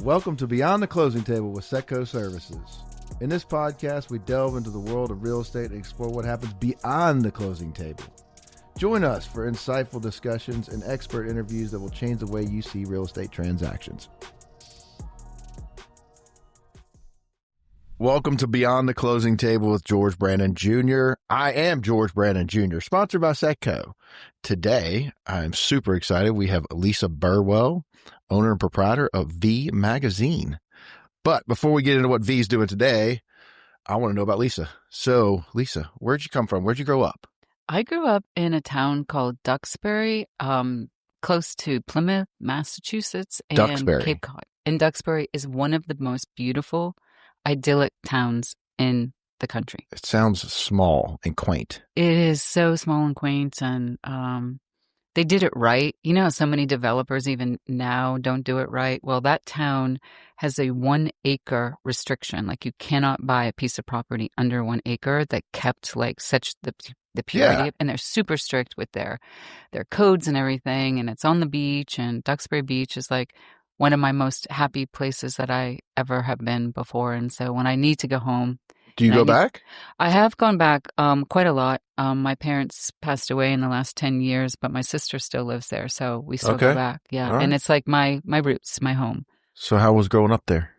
Welcome to Beyond the Closing Table with Setco Services. In this podcast, we delve into the world of real estate and explore what happens beyond the closing table. Join us for insightful discussions and expert interviews that will change the way you see real estate transactions. Welcome to Beyond the Closing Table with George Brandon Jr. I am George Brandon Jr., sponsored by Setco. Today, I'm super excited. We have Lisa Burwell, owner and proprietor of VIE Magazine. But before we get into what VIE's doing today, I want to know about Lisa. So, Lisa, where'd you come from? Where'd you grow up? I grew up in a town called Duxbury, close to Plymouth, Massachusetts, and Duxbury. Cape Cod. And Duxbury is one of the most beautiful, idyllic towns in the country. It sounds small and quaint. It is so small and quaint, and they did it right. You know how so many developers even now don't do it right? Well, that town has a 1 acre restriction. Like, you cannot buy a piece of property under 1 acre that kept like such the purity. Yeah. And they're super strict with their codes and everything. And it's on the beach, and Duxbury Beach is like one of my most happy places that I ever have been before. And so when I need to go home. Do you go back? I have gone back quite a lot. My parents passed away in the last 10 years, but my sister still lives there. So we still go back. Yeah. All right. And it's like my roots, my home. So how was growing up there?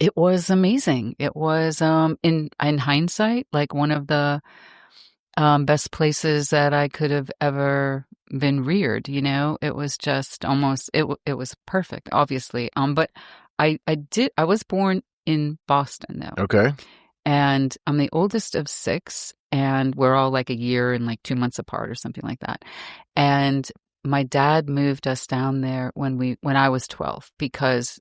It was amazing. It was, in hindsight, like one of the best places that I could have ever been reared. You know, it was just almost, it was perfect, obviously. But I was born in Boston, though. Okay. And I'm the oldest of 6, and we're all like a year and like 2 months apart or something like that. And my dad moved us down there when I was 12, because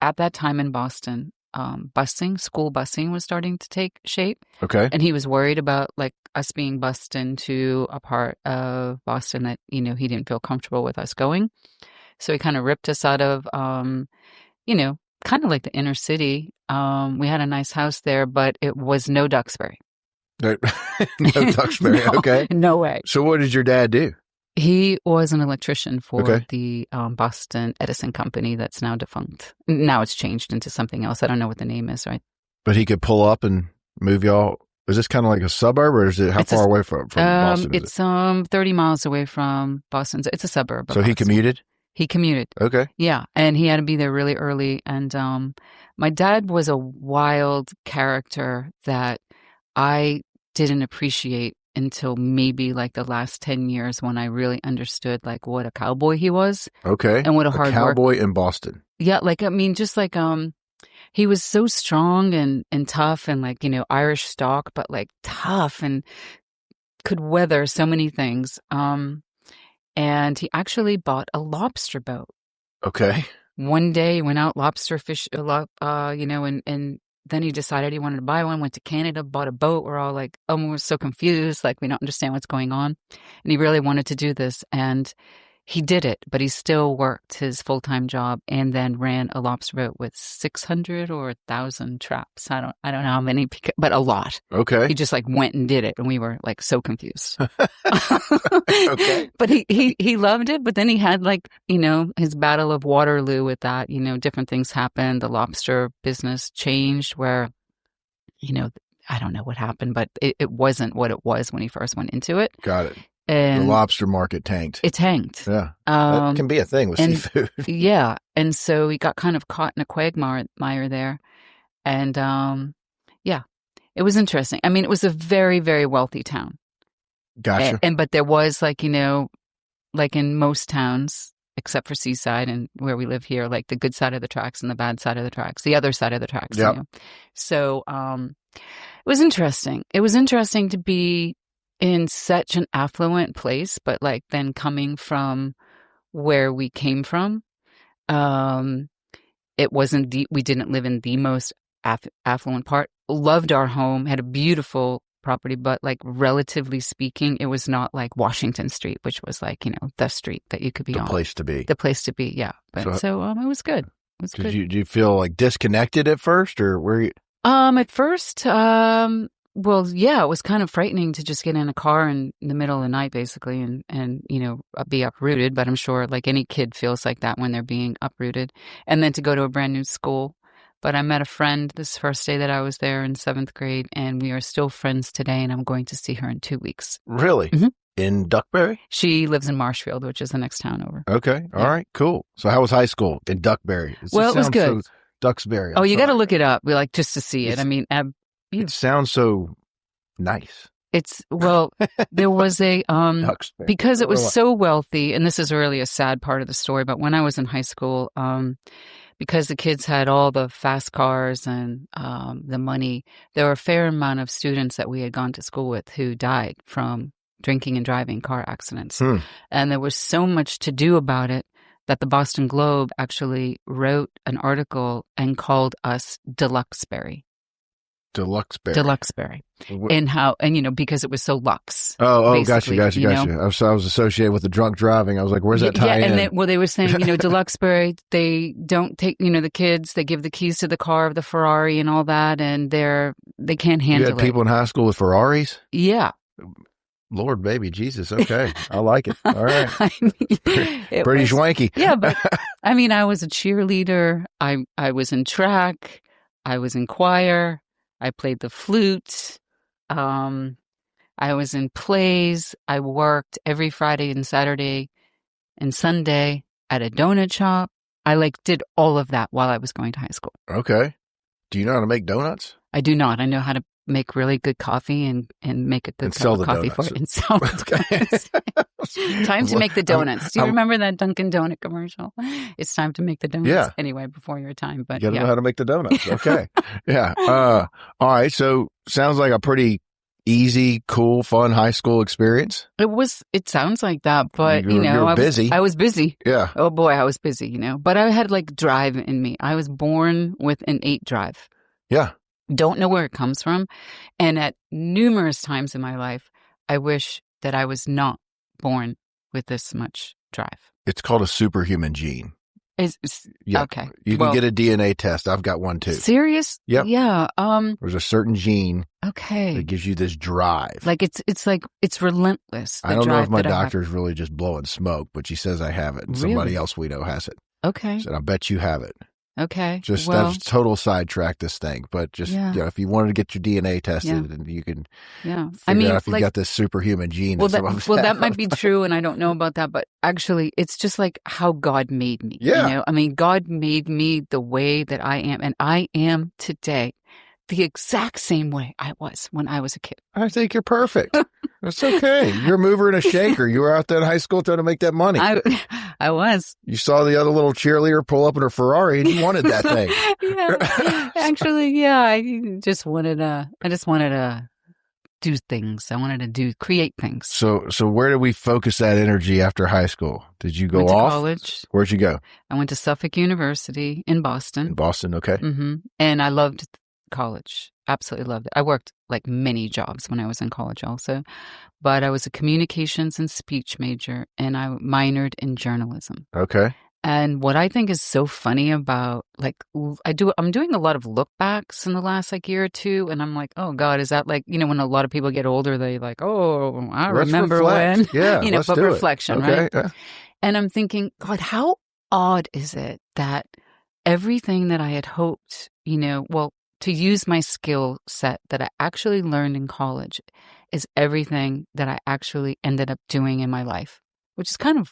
at that time in Boston, school busing was starting to take shape. Okay. And he was worried about like us being bused into a part of Boston that, you know, he didn't feel comfortable with us going. So he kind of ripped us out of, kind of like the inner city. We had a nice house there, but it was no Duxbury. No Duxbury. No, Okay. No way. So what did your dad do? He was an electrician for Okay. the Boston Edison company that's now defunct. Now it's changed into something else. I don't know what the name is, right? But he could pull up and move y'all. Is this kind of like a suburb, or is it how far away from Boston? It's 30 miles away from Boston. It's a suburb. So he commuted? He commuted. Okay. Yeah, and he had to be there really early. And my dad was a wild character that I didn't appreciate until maybe like the last 10 years, when I really understood like what a cowboy he was. Okay. And what a hard cowboy in Boston. Yeah, like, I mean, just like he was so strong and tough, and like, you know, Irish stock, but like tough, and could weather so many things. And he actually bought a lobster boat. Okay. One day he went out lobster fish, and then he decided he wanted to buy one, went to Canada, bought a boat. We're all like, oh, we're so confused. Like, we don't understand what's going on. And he really wanted to do this. And he did it, but he still worked his full-time job and then ran a lobster boat with 600 or 1,000 traps. I don't know how many, but a lot. Okay. He just like went and did it, and we were like so confused. Okay. But he loved it. But then he had like, you know, his battle of Waterloo with that. You know, different things happened. The lobster business changed where, you know, I don't know what happened, but it wasn't what it was when he first went into it. Got it. And the lobster market tanked. It tanked. Yeah. That can be a thing with seafood. Yeah. And so he got kind of caught in a quagmire there. And it was interesting. I mean, it was a very, very wealthy town. Gotcha. But there was like, you know, like in most towns, except for Seaside and where we live here, like the good side of the tracks and the bad side of the tracks, the other side of the tracks. Yep. You know? So it was interesting. It was interesting to be in such an affluent place, but like then coming from where we came from, it wasn't we didn't live in the most affluent part. Loved our home, had a beautiful property, but like relatively speaking, it was not like Washington Street, which was like, you know, the street that you could be on. The place to be. The place to be, yeah. But so it was good. It was good. Did you feel like disconnected at first, or were you? At first, Well, yeah, it was kind of frightening to just get in a car in the middle of the night, basically, and be uprooted. But I'm sure like any kid feels like that when they're being uprooted. And then to go to a brand new school. But I met a friend this first day that I was there in 7th grade, and we are still friends today, and I'm going to see her in 2 weeks. Really? Mm-hmm. In Duxbury? She lives in Marshfield, which is the next town over. Okay. All right. Cool. So how was high school in Duxbury? It was good. So Duxbury. You got to look it up. We like just to see it. I mean, it sounds so nice. There was a, because it was so so wealthy, and this is really a sad part of the story, but when I was in high school, because the kids had all the fast cars and the money, there were a fair amount of students that we had gone to school with who died from drinking and driving car accidents. And there was so much to do about it that the Boston Globe actually wrote an article and called us Deluxeberry. Deluxeberry. And because it was so luxe. Oh, gotcha. I was associated with the drunk driving. I was like, where's that tie in? And they were saying, Deluxeberry, they don't take, the kids, they give the keys to the car of the Ferrari and all that, and they can't handle it. You had people in high school with Ferraris? Yeah. Lord, baby, Jesus. Okay. I like it. All right. Pretty swanky. Yeah, but I was a cheerleader. I was in track. I was in choir. I played the flute. I was in plays. I worked every Friday and Saturday and Sunday at a donut shop. I did all of that while I was going to high school. Okay. Do you know how to make donuts? I do not. I know how to make really good coffee and make a good cup of coffee for it and sell the donuts. Time to make the donuts. Do you remember that Dunkin' Donut commercial? It's time to make the donuts. Yeah. Anyway, before your time. But you gotta know how to make the donuts. Okay. Yeah. All right. So sounds like a pretty easy, cool, fun high school experience. It sounds like that, but you were busy. I was busy. Yeah. Oh boy, I was busy, but I had drive in me. I was born with an 8 drive. Yeah. Don't know where it comes from. And at numerous times in my life, I wish that I was not born with this much drive. It's called a superhuman gene. Yeah. Okay. You can get a DNA test. I've got one too. Serious? Yep. Yeah. There's a certain gene. Okay. That gives you this drive. It's relentless. I don't know if my doctor's really just blowing smoke, but she says I have it, and somebody else we know has it. Okay. So I bet you have it. Okay. That's total sidetrack this thing, but just if you wanted to get your DNA tested, and you can figure out if you got this superhuman gene. That might be true, and I don't know about that, but actually, it's just like how God made me. Yeah. God made me the way that I am, and I am today the exact same way I was when I was a kid. I think you're perfect. That's okay. You're a mover and a shaker. You were out there in high school trying to make that money. I was. You saw the other little cheerleader pull up in her Ferrari and you wanted that thing. Yeah. Actually, yeah. I just wanted to do things. I wanted to create things. So where did we focus that energy after high school? Did you go went to off? College. Where'd you go? I went to Suffolk University in Boston. In Boston, okay. Mm-hmm. And I loved college. Absolutely loved it. I worked many jobs when I was in college also, but I was a communications and speech major, and I minored in journalism. Okay. And what I think is so funny about I'm doing a lot of look backs in the last year or two, and I'm like, oh God, is that when a lot of people get older, they I remember when, but reflection, right? Yeah. And I'm thinking, God, how odd is it that everything that I had hoped, to use my skill set that I actually learned in college is everything that I actually ended up doing in my life, which is kind of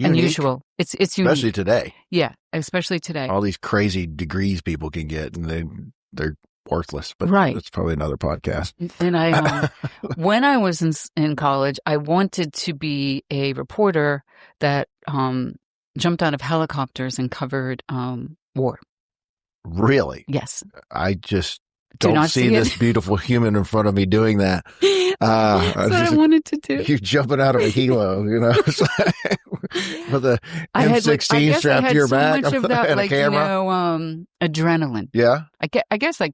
unusual. It's unique. Especially today. Yeah, especially today. All these crazy degrees people can get, and they're worthless. But that's probably another podcast. And I, when I was in college, I wanted to be a reporter that jumped out of helicopters and covered war. Really? Yes. I just don't see this beautiful human in front of me doing that. That's what I wanted to do. You're jumping out of a helo, with a M16 strapped to your back much of that, and a camera. Adrenaline. Yeah. I guess I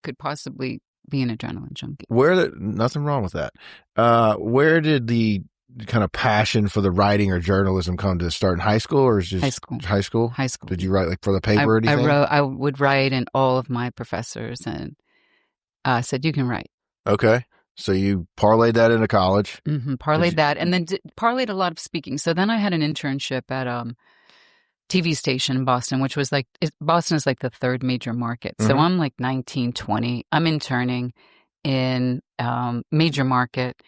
could possibly be an adrenaline junkie. Nothing wrong with that. Where did the kind of passion for the writing or journalism come to start in high school, or is just high school? High school. Did you write for the paper or anything? I would write, and all of my professors and said, you can write. Okay. So you parlayed that into college. Parlayed that, and then parlayed a lot of speaking. So then I had an internship at TV station in Boston, which was like, Boston is like the third major market. So I'm like 19, 20. I'm interning in major market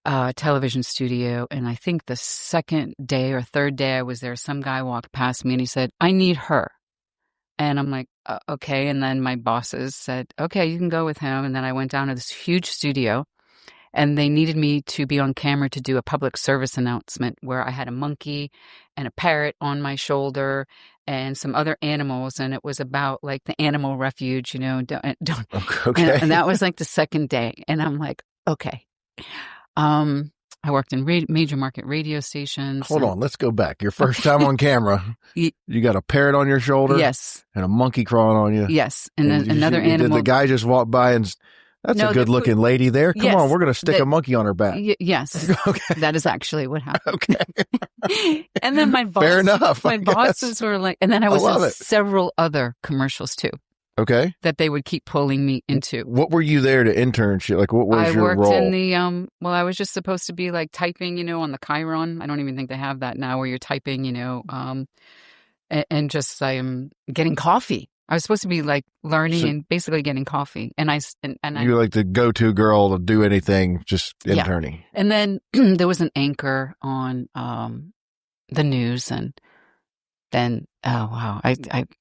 television studio. And I think the second day or third day I was there, some guy walked past me and he said, "I need her." And I'm like, okay. And then my bosses said, "Okay, you can go with him." And then I went down to this huge studio, and they needed me to be on camera to do a public service announcement where I had a monkey and a parrot on my shoulder and some other animals. And it was about like the animal refuge, don't. Okay. And that was like the second day. And I'm like, okay. I worked in major market radio stations. Hold on. Let's go back. Your first time on camera, you got a parrot on your shoulder? Yes. And a monkey crawling on you? Yes. And then another animal. Did the guy just walk by and... That's a good-looking lady there. Come on, we're going to stick a monkey on her back. Yes. Okay. That is actually what happened. Okay. And then my boss... Fair enough. My bosses were like... And then I was in several other commercials, too. Okay. That they would keep pulling me into. What were you there to internship? Like, what was your role? I worked in the... well, I was just supposed to be, like, typing, on the Chiron. I don't even think they have that now, where you're typing, and just getting coffee. I was supposed to be like learning and basically getting coffee, and you were like the go-to girl to do anything, just interning. Yeah. And then there was an anchor on the news, and then I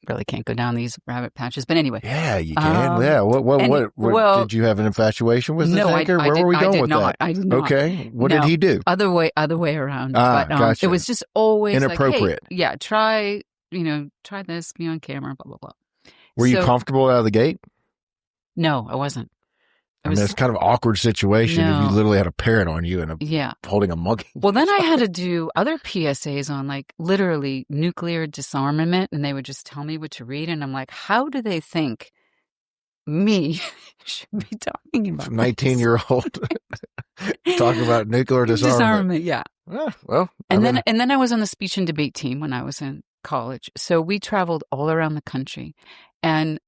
really can't go down these rabbit patches, but anyway, yeah, you can. What did you have an infatuation with this anchor? Where were we going with that? I did not. Okay, what did he do? Other way around. But gotcha. It was just always inappropriate. Like, hey, try this, be on camera, blah blah blah. Were you comfortable out of the gate? No, I wasn't. It's kind of an awkward situation if you literally had a parrot on you and holding a monkey. Well, then I had to do other PSAs on like literally nuclear disarmament, and they would just tell me what to read, and I'm like, how do they think me should be talking about 19-year-old talking about nuclear disarmament? Yeah. Well, and then I was on the speech and debate team when I was in college. So we traveled all around the country. And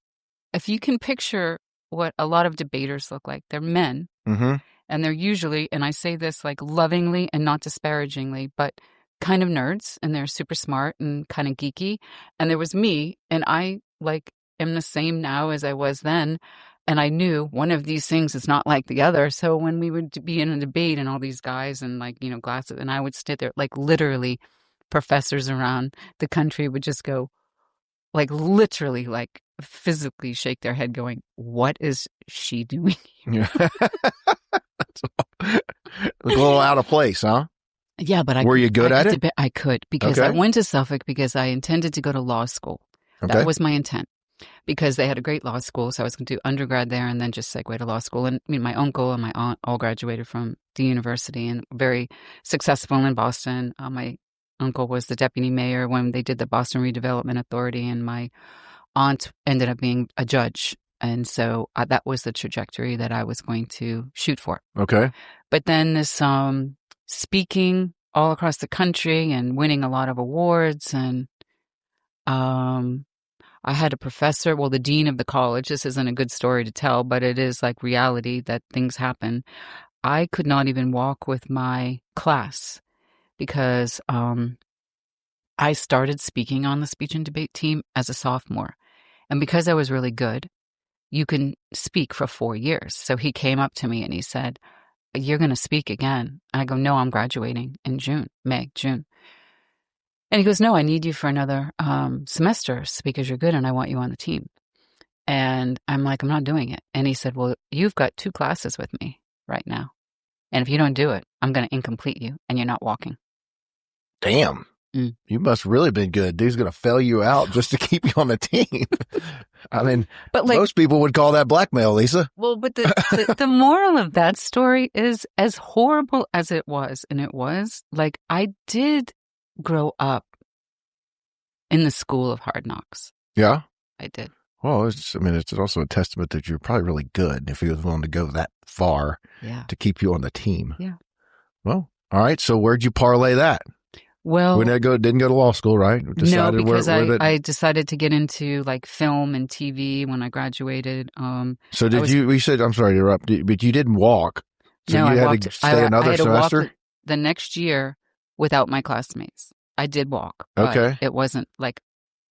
if you can picture what a lot of debaters look like, they're men. And they're usually, and I say this like lovingly and not disparagingly, but kind of nerds, and they're super smart and kind of geeky. And there was me, and I like am the same now as I was then. And I knew one of these things is not like the other. So when we would be in a debate and all these guys and like, glasses, and I would sit there like literally professors around the country would just go like literally like physically shake their head going, what is she doing here? A little out of place, huh? Yeah, but were you good at it? I could, because I went to Suffolk because I intended to go to law school. That was my intent, because they had a great law school. So I was going to do undergrad there and then just segue to law school. And my uncle and my aunt all graduated from the university and very successful in Boston. My uncle was the deputy mayor when they did the Boston Redevelopment Authority, and my aunt ended up being a judge. And so that was the trajectory that I was going to shoot for. Okay. But then this speaking all across the country and winning a lot of awards. And I had a professor, well, the dean of the college. This isn't a good story to tell, but it is like reality that things happen. I could not even walk with my class because I started speaking on the speech and debate team as a sophomore. And because I was really good, you can speak for 4 years. So he came up to me and he said, "You're going to speak again." And I go, "No, I'm graduating in June. And he goes, "No, I need you for another semester because you're good and I want you on the team." And I'm like, "I'm not doing it." And he said, "Well, you've got 2 classes with me right now. And if you don't do it, I'm going to incomplete you and you're not walking." Damn. You must really been good. Dude's going to fail you out just to keep you on the team. I mean, but like, most people would call that blackmail, Lisa. Well, but the moral of that story is, as horrible as it was, and it was, like, I did grow up in the school of hard knocks. Yeah? I did. Well, it's also a testament that you're probably really good if he was willing to go that far to keep you on the team. Yeah. Well, all right. So where'd you parlay that? Well, didn't go to law school, right? No, because I decided to get into like film and TV when I graduated. So you said, I'm sorry to interrupt, but you didn't walk. So no, you had to stay another I had semester? To walk the next year without my classmates. I did walk. Okay. But it wasn't like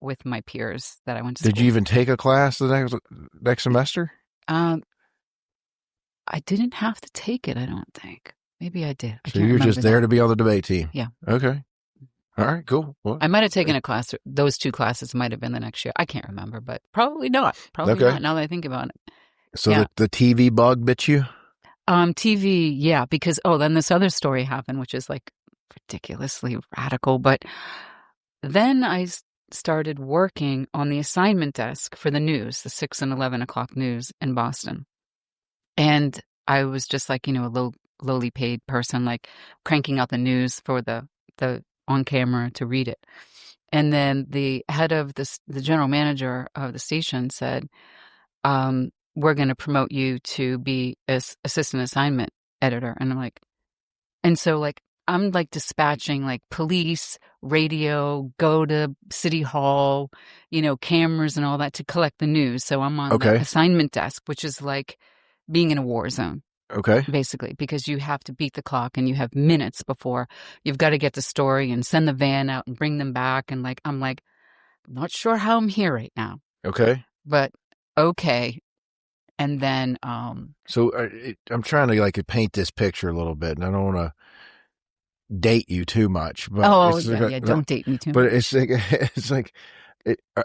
with my peers that I went to school. Did you even take a class the next semester? I didn't have to take it, I don't think. Maybe I did. So you're just there to be on the debate team? Yeah. Okay. All right, cool. Well, I might have taken a class. Those 2 classes might have been the next year. I can't remember, but probably not. Probably not now that I think about it. So the TV bug bit you? TV, yeah, because, then this other story happened, which is like ridiculously radical. But then I started working on the assignment desk for the news, the 6 and 11 o'clock news in Boston. And I was just like, a lowly paid person, like cranking out the news for the on camera to read it. And then the head of the general manager of the station said, we're going to promote you to be assistant assignment editor. And I'm like, I'm like dispatching like police, radio, go to city hall, cameras and all that to collect the news. So I'm on the assignment desk, which is like being in a war zone. Okay. Basically, because you have to beat the clock and you have minutes before you've got to get the story and send the van out and bring them back. And I'm not sure how I'm here right now. Okay. But okay. And then, so I'm trying to like paint this picture a little bit, and I don't want to date you too much. But don't date me too much. But it's like.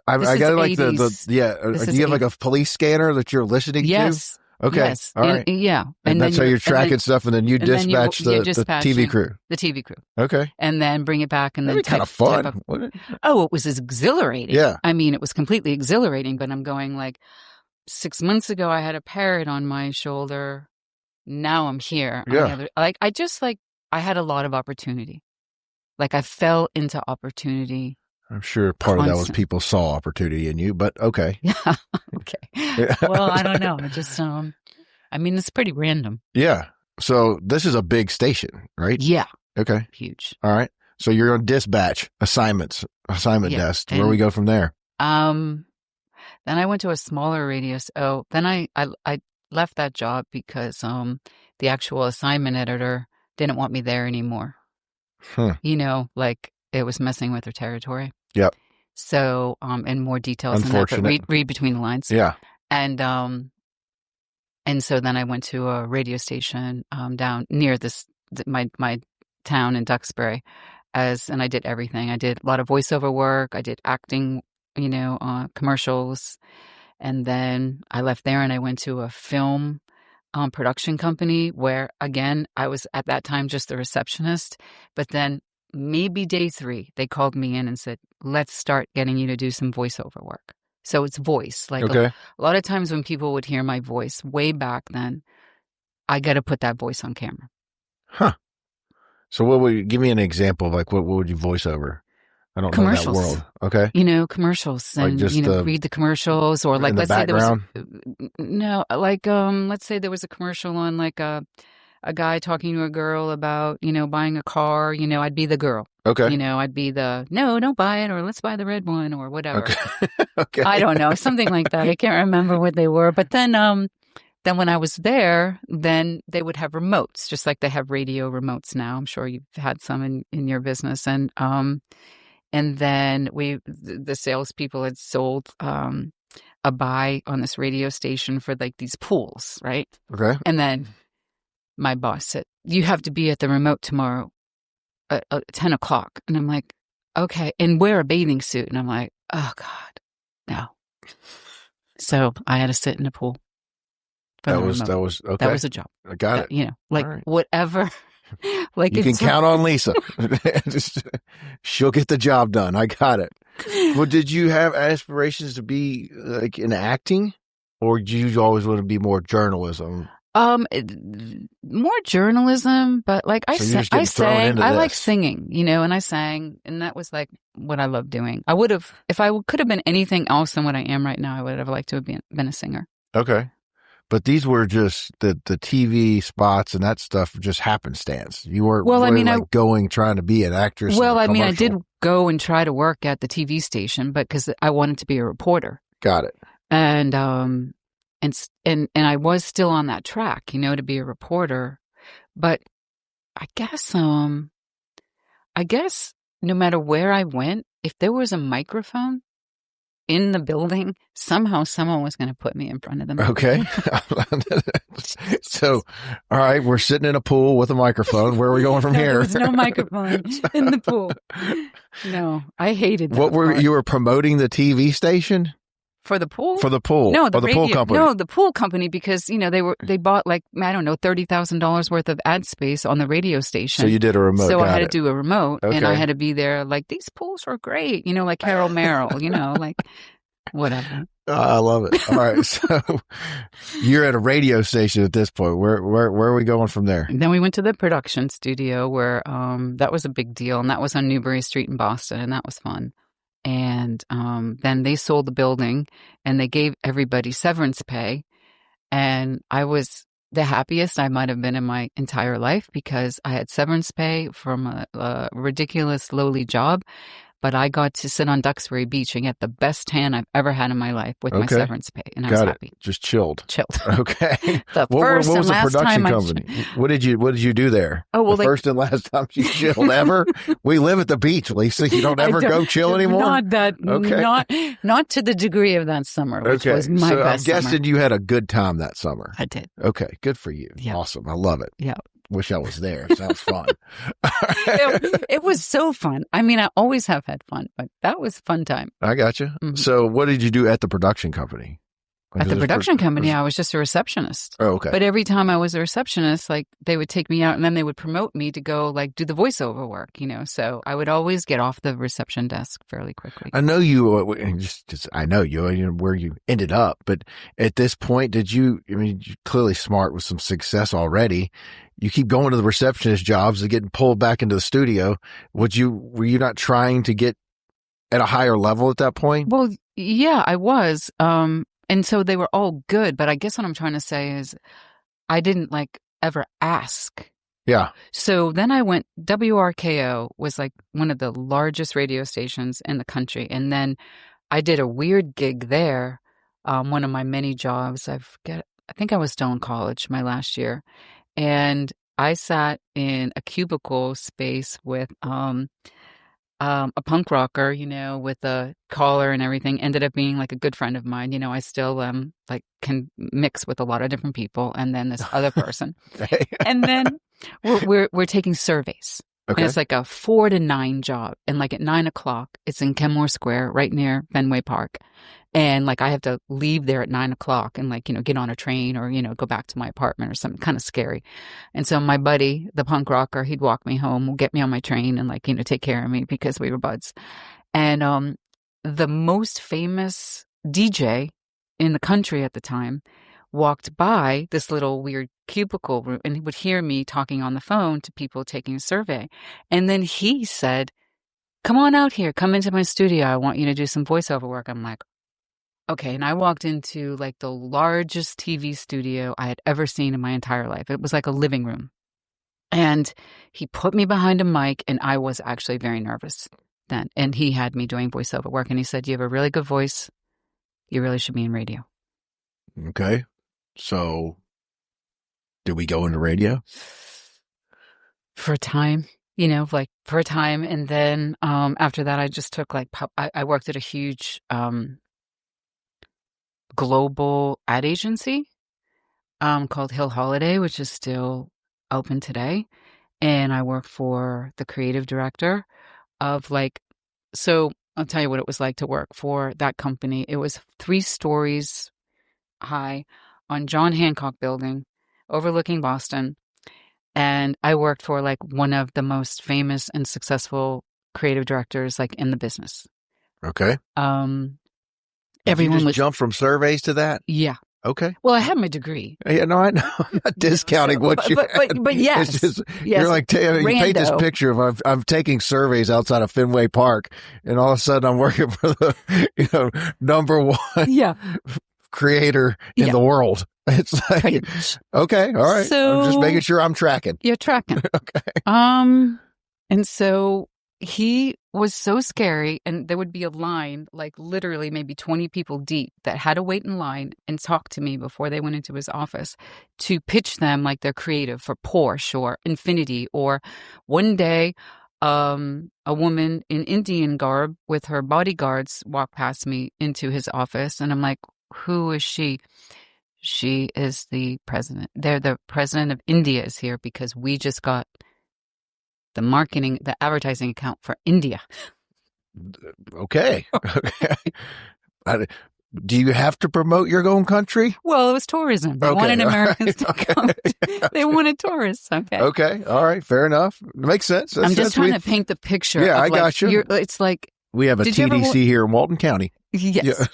I got like do you have like a police scanner that you're listening to? Okay. Yes. All right. Yeah. And that's how you're tracking stuff, and then you dispatch the TV crew. The TV crew. Okay. And then bring it back, and then that'd be kind of fun. It was exhilarating. Yeah. I mean, it was completely exhilarating, but I'm going like 6 months ago I had a parrot on my shoulder. Now I'm here. Yeah. I had a lot of opportunity. Like I fell into opportunity. I'm sure part of that was people saw opportunity in you, but okay. Yeah. Okay. Well, I don't know. I just, it's pretty random. Yeah. So this is a big station, right? Yeah. Okay. Huge. All right. So you're on dispatch assignment desk. Where we go from there? Then I went to a smaller radio. So then I left that job because the actual assignment editor didn't want me there anymore. It was messing with her territory. Yep. So, and more details on that, but read between the lines. Yeah. And so then I went to a radio station down near my town in Duxbury, and I did everything. I did a lot of voiceover work. I did acting, commercials, and then I left there and I went to a film production company where, again, I was at that time just the receptionist, but then. Maybe day 3, they called me in and said, let's start getting you to do some voiceover work. So it's voice. Like a lot of times when people would hear my voice way back then, I got to put that voice on camera. Huh. So give me an example of like, what would you voice over? I don't know that world. Okay. Commercials and, like read the commercials or like, let's say there was, let's say there was a commercial on like a guy talking to a girl about, buying a car, I'd be the girl. Okay. I'd be the, no, don't buy it, or let's buy the red one, or whatever. Okay. Okay. I don't know, something like that. I can't remember what they were. But then when I was there, then they would have remotes, just like they have radio remotes now. I'm sure you've had some in your business. And then the salespeople had sold a buy on this radio station for like these pools, right? Okay. And then my boss said, you have to be at the remote tomorrow at 10 o'clock. And I'm like, okay. And wear a bathing suit. And I'm like, oh God, no. So I had to sit in the pool. That was okay. That was a job. I got it. Whatever. Like you can count on Lisa. She'll get the job done. I got it. Well, did you have aspirations to be like in acting, or did you always want to be more journalism? More journalism, but like I sang. I like singing, and I sang, and that was like what I loved doing. I would have, if I could have been anything else than what I am right now, I would have liked to have been a singer. Okay. But these were just the TV spots and that stuff, just happenstance. You weren't trying to be an actress. Well, I mean, I did go and try to work at the TV station, but because I wanted to be a reporter. Got it. And I was still on that track, to be a reporter. But I guess no matter where I went, if there was a microphone in the building, somehow someone was going to put me in front of them. Okay. So, all right, we're sitting in a pool with a microphone. Where are we going from here? There's no microphone in the pool. No, I hated that. You were promoting the TV station? For the pool? For the pool. No, the pool company. No, the pool company, because, they bought $30,000 worth of ad space on the radio station. So you did a remote. So I had to do a remote, and I had to be there these pools are great, like Carol Merrill, whatever. I love it. All right. So you're at a radio station at this point. Where are we going from there? And then we went to the production studio where that was a big deal, and that was on Newbury Street in Boston, and that was fun. And then they sold the building and they gave everybody severance pay. And I was the happiest I might have been in my entire life because I had severance pay from a ridiculous lowly job. But I got to sit on Duxbury Beach and get the best tan I've ever had in my life with my severance pay. And I was happy. Just chilled. Okay. What was the production company? What did you do there? Oh, well, first and last time you chilled ever? We live at the beach, Lisa. You don't ever go chill anymore? Not that. Okay. Not to the degree of that summer, which was my best I'm guessing you had a good time that summer. I did. Okay. Good for you. Yeah. Awesome. I love it. Yeah. Wish I was there. Sounds fun. It was so fun. I mean, I always have had fun, but that was a fun time. I got you. Mm-hmm. So what did you do at the production company? At the production company, I was just a receptionist. Oh, okay. But every time I was a receptionist, they would take me out and then they would promote me to go do the voiceover work, So I would always get off the reception desk fairly quickly. I know you, I know you, where you ended up, but at this point, you're clearly smart with some success already. You keep going to the receptionist jobs and getting pulled back into the studio. Were you not trying to get at a higher level at that point? Well, yeah, I was. And so they were all good, but I guess what I'm trying to say is I didn't ever ask. Yeah. So then I went, WRKO was one of the largest radio stations in the country. And then I did a weird gig there, one of my many jobs. I think I was still in college my last year. And I sat in a cubicle space with a punk rocker, with a collar and everything, ended up being a good friend of mine. I still can mix with a lot of different people. And then this other person. And then we're taking surveys. Okay. And it's a 4 to 9 job. And at 9 o'clock, it's in Kenmore Square, right near Fenway Park. And I have to leave there at 9 o'clock and get on a train or, go back to my apartment or something kind of scary. And so my buddy, the punk rocker, he'd walk me home, get me on my train and take care of me because we were buds. And the most famous DJ in the country at the time walked by this little weird cubicle room and he would hear me talking on the phone to people taking a survey. And then he said, "Come on out here, come into my studio. I want you to do some voiceover work." I'm like, okay. And I walked into the largest TV studio I had ever seen in my entire life. It was like a living room. And he put me behind a mic and I was actually very nervous then. And he had me doing voiceover work and he said, "You have a really good voice. You really should be in radio." Okay. So did we go into radio? For a time, for a time. And then after that, I just took I worked at a huge global ad agency called Hill Holiday, which is still open today. And I worked for the creative director of so I'll tell you what it was like to work for that company. It was 3 stories high on John Hancock Building overlooking Boston. And I worked for one of the most famous and successful creative directors in the business. Okay. Everyone you just jump from surveys to that? Yeah. Okay. Well, I had my degree. Yeah, no, I know. I'm not discounting what you had. But yes. It's just, yes. You're you paint this picture of I'm taking surveys outside of Fenway Park, and all of a sudden I'm working for the number one creator in the world. It's like, pretty much. okay, all right. I'm just making sure I'm tracking. You're tracking. Okay. And so he was so scary, and there would be a line, like literally maybe 20 people deep, that had to wait in line and talk to me before they went into his office to pitch them like they're creative for Porsche or Infinity. Or one day, a woman in Indian garb with her bodyguards walked past me into his office, and I'm like, who is she? She is the president. The president of India is here because we just got the advertising account for India. Okay. Okay. Do you have to promote your own country? Well, it was tourism. They wanted Americans to come. They wanted tourists. Okay. Okay. All right. Fair enough. Makes sense. I'm just trying to paint the picture. Yeah, of I got you. It's like we have a TDC here in Walton County. Yes.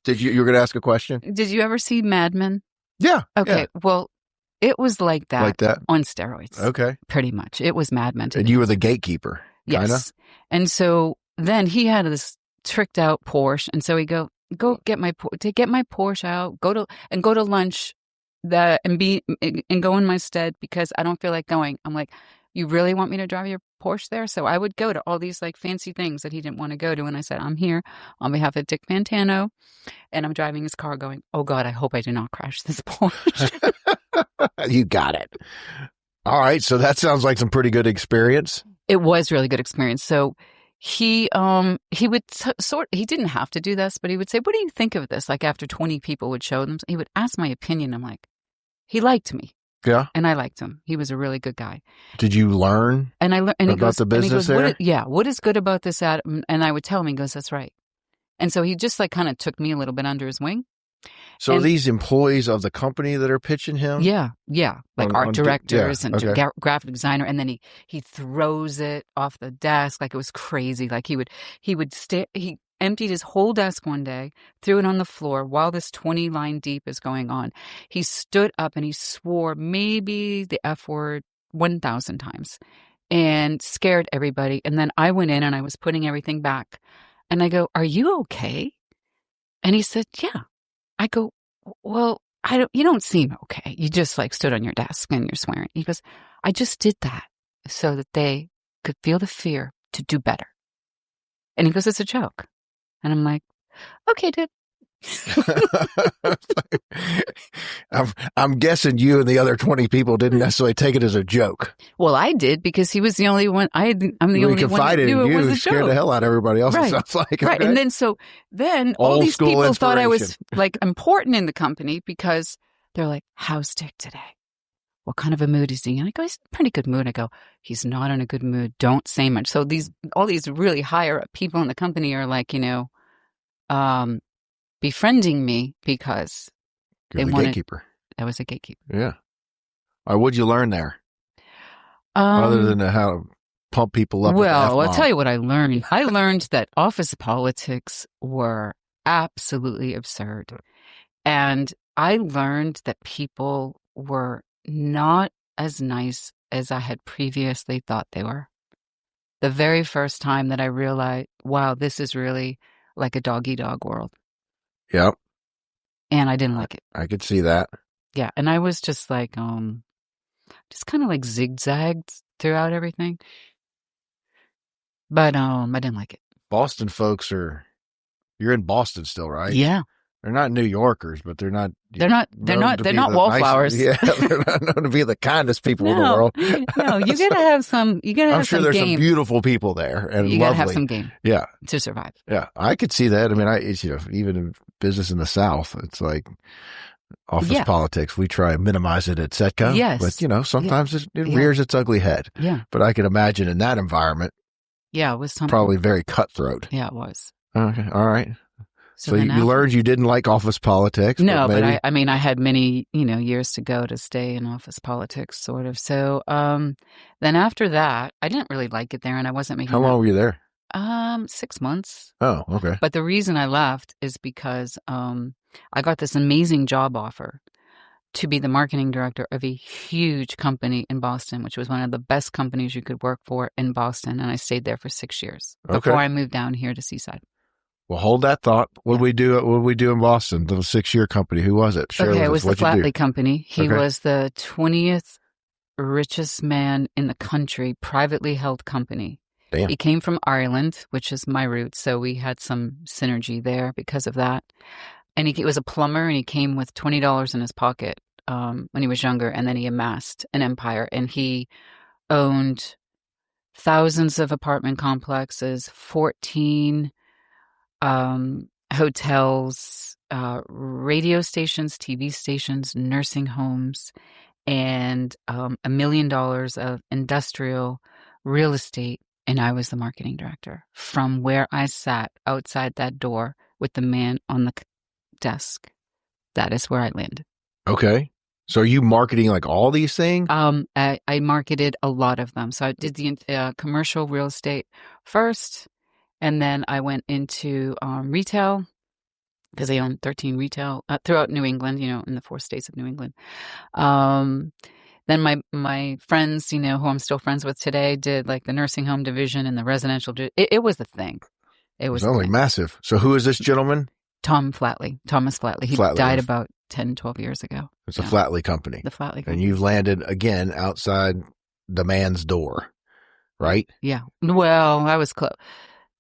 Yeah. You were going to ask a question? Did you ever see Mad Men? Yeah. Okay. Yeah. Well, it was like that. Like that? On steroids. Okay. Pretty much. It was Mad Men. And you were the gatekeeper. Yes. Kinda? And so then he had this tricked out Porsche, and so he go get my Porsche out, go to lunch and go in my stead because I don't feel like going. I'm like, you really want me to drive your Porsche there? So I would go to all these like fancy things that he didn't want to go to, and I said, I'm here on behalf of Dick Fantano, and I'm driving his car going, oh God, I hope I do not crash this Porsche. You got it. All right, so that sounds like some pretty good experience. It was really good experience. So he would he didn't have to do this, but he would say, what do you think of this? Like after 20 people would show them, he would ask my opinion. I'm like, he liked me. Yeah. And I liked him. He was a really good guy. Did you learn about the business there? What is good about this ad? And I would tell him, he goes, that's right. And so he just like kind of took me a little bit under his wing. So these employees of the company that are pitching him? Yeah. Like art directors and graphic designer. And then he throws it off the desk like it was crazy. Like he emptied his whole desk one day, threw it on the floor while this 20 line deep is going on. He stood up and he swore maybe the F word 1,000 times and scared everybody. And then I went in and I was putting everything back. And I go, are you okay? And he said, yeah. I go, well, you don't seem okay. You just like stood on your desk and you're swearing. He goes, I just did that so that they could feel the fear to do better. And he goes, it's a joke. And I'm like, okay, dude. I'm guessing you and the other 20 people didn't necessarily take it as a joke. Well, I did because he was the only one. I'm the only one that knew it was a joke. Scared the hell out of everybody else. Right. It sounds like right. Okay. And then all these people thought I was like important in the company because they're like, "How's Dick today? What kind of a mood is he?" And I go, "He's in a pretty good mood." I go, "He's not in a good mood. Don't say much." So all these really higher up people in the company are like, befriending me because You're the gatekeeper. I was a gatekeeper. Yeah. All right, what'd you learn there? Other than how to pump people up. Well, I'll tell you what I learned. I learned that office politics were absolutely absurd. And I learned that people were not as nice as I had previously thought they were. The very first time that I realized, wow, this is really like a dog-eat-dog world. Yep. And I didn't like it. I could see that. Yeah. And I was just like, just kind of like zigzagged throughout everything. But I didn't like it. Boston folks you're in Boston still, right? Yeah. They're not New Yorkers, but they're not wallflowers. Yeah, they're not known to be the kindest people in the world. No, you gotta have some. You gotta have some game. I'm sure there's some beautiful people there, and you gotta have some game. Yeah, to survive. Yeah, I could see that. I mean, it's even in business in the South, it's like office politics. We try and minimize it at Setco. Yes, but sometimes it rears its ugly head. Yeah, but I can imagine in that environment. Yeah, it was probably very cutthroat. Yeah, it was. Okay, all right. So you learned you didn't like office politics. No, but I had many, years to go to stay in office politics, sort of. So then after that, I didn't really like it there, and I wasn't making. How long were you there? 6 months. Oh, okay. But the reason I left is because I got this amazing job offer to be the marketing director of a huge company in Boston, which was one of the best companies you could work for in Boston, and I stayed there for 6 years before I moved down here to Seaside. Well, hold that thought. What did we do? What did we do in Boston? The 6-year company. Who was it? Share Okay, it with was us. the What'd you do? Flatley Company. He Okay. was the 20th richest man in the country, privately held company. Damn. He came from Ireland, which is my roots, so we had some synergy there because of that. And he was a plumber, and he came with $20 in his pocket when he was younger, and then he amassed an empire, and he owned thousands of apartment complexes, 14 hotels, radio stations, TV stations, nursing homes, and $1 million of industrial real estate. And I was the marketing director from where I sat outside that door with the man on the desk. That is where I landed. Okay. So are you marketing like all these things? I marketed a lot of them. So I did the commercial real estate first, and then I went into retail because I own 13 retail throughout New England, in the 4 states of New England. Then my friends, who I'm still friends with today, did like the nursing home division and the residential. It was the thing. It was only massive. So who is this gentleman? Thomas Flatley. He died about 10, 12 years ago. It's a Flatley company. The Flatley company. And you've landed again outside the man's door, right? Yeah. Well, I was close.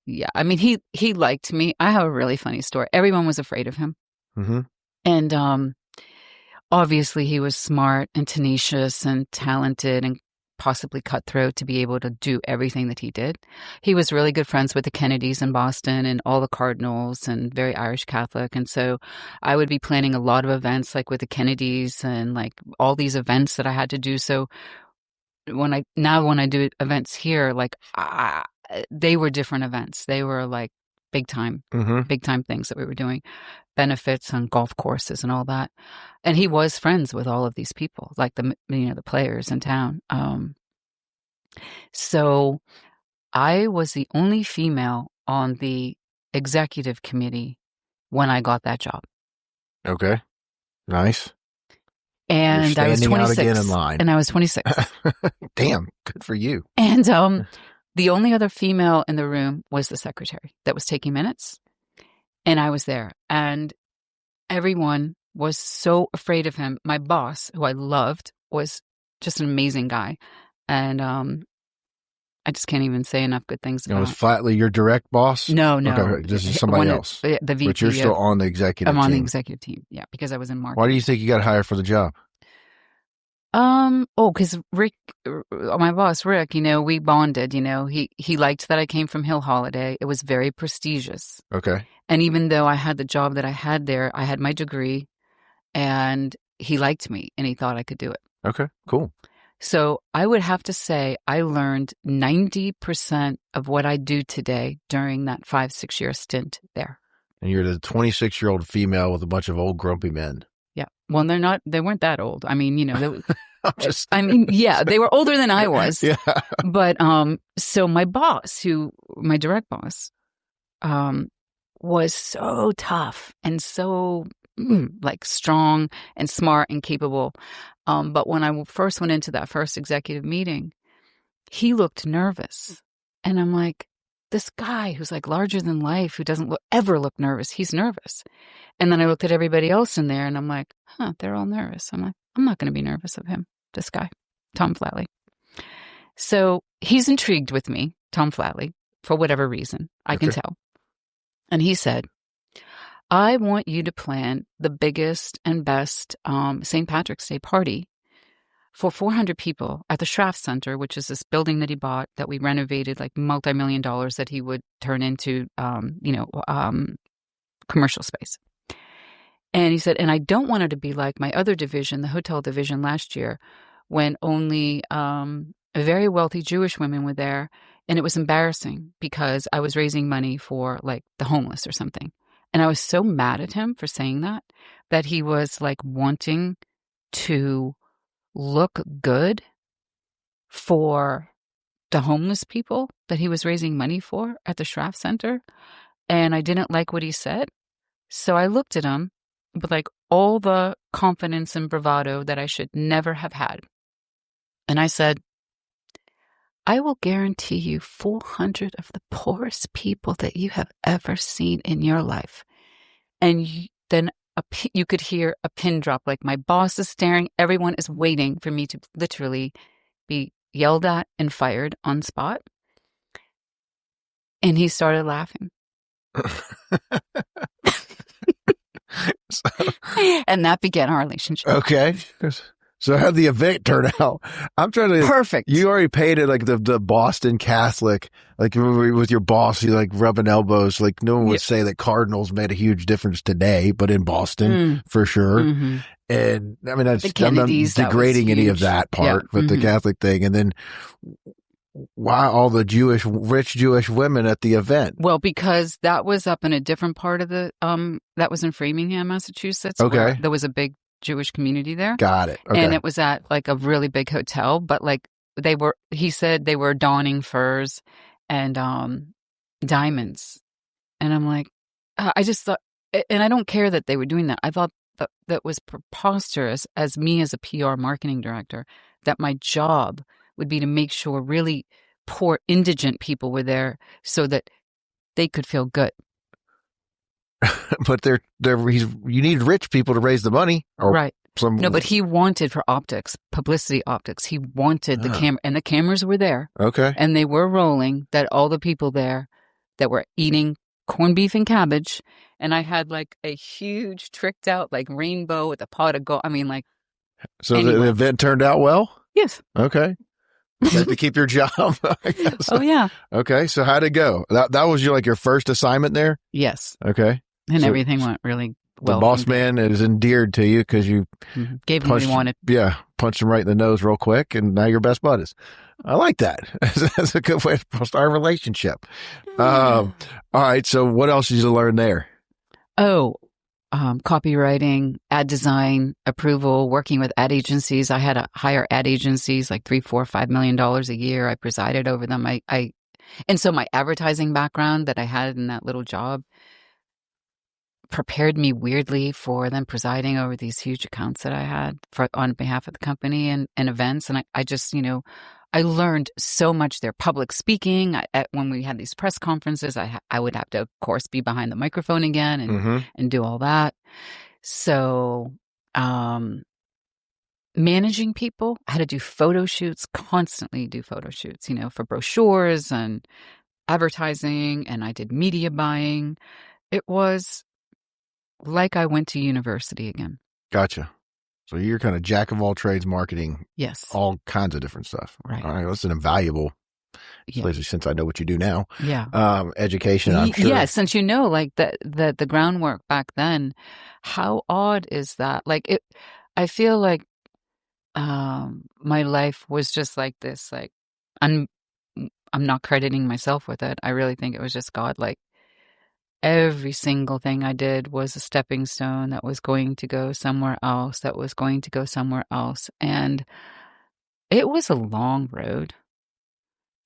Yeah. I mean, he liked me. I have a really funny story. Everyone was afraid of him. Mm-hmm. And obviously he was smart and tenacious and talented and possibly cutthroat to be able to do everything that he did. He was really good friends with the Kennedys in Boston and all the Cardinals and very Irish Catholic. And so I would be planning a lot of events like with the Kennedys and like all these events that I had to do. So when I do events here, like they were different events. They were like big time things that we were doing, benefits on golf courses and all that. And he was friends with all of these people, like the players in town. So I was the only female on the executive committee when I got that job. Okay. Nice. And I was 26. Out again in line. And I was 26. Damn, good for you. And the only other female in the room was the secretary that was taking minutes. And I was there. And everyone was so afraid of him. My boss, who I loved, was just an amazing guy. And I just can't even say enough good things about him. Was Flatley your direct boss? No. Okay, this is somebody else. The VP. But you're still on the executive team. I'm on the executive team, yeah, because I was in marketing. Why do you think you got hired for the job? Because Rick, my boss, Rick, we bonded, he liked that I came from Hill Holiday. It was very prestigious. Okay. And even though I had the job that I had there, I had my degree and he liked me and he thought I could do it. Okay, cool. So I would have to say I learned 90% of what I do today during that 5-6 year stint there. And you're the 26-year-old female with a bunch of old grumpy men. Yeah. Well, they weren't that old. I mean, yeah, they were older than I was. Yeah. But so my boss, my direct boss, was so tough and so like strong and smart and capable. But when I first went into that first executive meeting, he looked nervous. And I'm like, this guy who's like larger than life, who doesn't ever look nervous, he's nervous. And then I looked at everybody else in there and I'm like, they're all nervous. I'm like, I'm not going to be nervous of him, this guy, Tom Flatley. So he's intrigued with me, Tom Flatley, for whatever reason. I can tell. And he said, I want you to plan the biggest and best St. Patrick's Day party for 400 people at the Schraff Center, which is this building that he bought that we renovated, like multi-million dollars that he would turn into, commercial space. And he said, and I don't want it to be like my other division, the hotel division last year, when only very wealthy Jewish women were there. And it was embarrassing because I was raising money for like the homeless or something. And I was so mad at him for saying that he was like wanting to look good for the homeless people that he was raising money for at the Schraff Center. And I didn't like what he said. So I looked at him with like all the confidence and bravado that I should never have had. And I said, I will guarantee you 400 of the poorest people that you have ever seen in your life. And then you could hear a pin drop, like my boss is staring. Everyone is waiting for me to literally be yelled at and fired on spot. And he started laughing. And that began our relationship. Okay. So how'd the event turn out? I'm trying to... Perfect. You already painted like the Boston Catholic, like with your boss, you like rubbing elbows. Like no one would say that Cardinals made a huge difference today, but in Boston, for sure. Mm-hmm. And I mean, I'm not degrading any of that part, but the Catholic thing. And then why all the rich Jewish women at the event? Well, because that was up in a different part of the, that was in Framingham, Massachusetts. Okay. There was a big Jewish community there. Got it. Okay. And it was at like a really big hotel, but like he said they were donning furs and diamonds. And I'm like, I just thought, and I don't care that they were doing that. I thought that was preposterous as me as a PR marketing director, that my job would be to make sure really poor indigent people were there so that they could feel good. But you need rich people to raise the money. Right. No, but he wanted for optics, publicity optics. He wanted the camera, and the cameras were there. Okay. And they were rolling, that all the people there that were eating corned beef and cabbage. And I had like a huge tricked out like rainbow with a pot of gold. I mean, like. So anyway. The event turned out well? Yes. Okay. You have to keep your job. I guess. Oh, yeah. Okay. So how'd it go? That was your first assignment there? Yes. Okay. And everything went really well. The boss man is endeared to you because you gave him what he wanted. Yeah. Punched him right in the nose real quick, and now you're best buddies. I like that. That's a good way to start a relationship. All right. So what else did you learn there? Oh, copywriting, ad design, approval, working with ad agencies. I had to hire ad agencies like $3, $4, $5 million a year. I presided over them. And so my advertising background that I had in that little job prepared me weirdly for them presiding over these huge accounts that I had on behalf of the company and events. And I just, I learned so much there. Public speaking. When we had these press conferences, I would have to, of course, be behind the microphone again and do all that. So, managing people, I had to do photo shoots, constantly do photo shoots, for brochures and advertising, and I did media buying. It was like I went to university again. Gotcha. So you're kind of jack of all trades marketing. Yes. All kinds of different stuff. Right. All right. That's an invaluable, especially since I know what you do now. Yeah. Education, I'm sure. Yes. Since like the groundwork back then, how odd is that? Like I feel like my life was just like this. Like I'm not crediting myself with it. I really think it was just God. Like every single thing I did was a stepping stone that was going to go somewhere else, And it was a long road.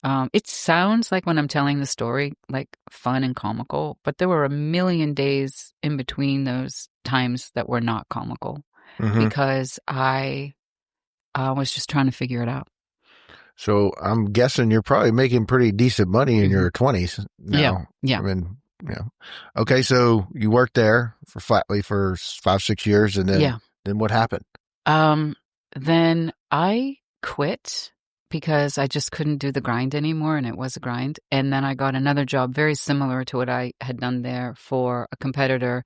It sounds like when I'm telling the story, like fun and comical, but there were a million days in between those times that were not comical because I was just trying to figure it out. So I'm guessing you're probably making pretty decent money in your 20s now. Yeah. I mean, yeah. Okay. So you worked there for 5-6 years, and then what happened? Then I quit because I just couldn't do the grind anymore, and it was a grind. And then I got another job very similar to what I had done there for a competitor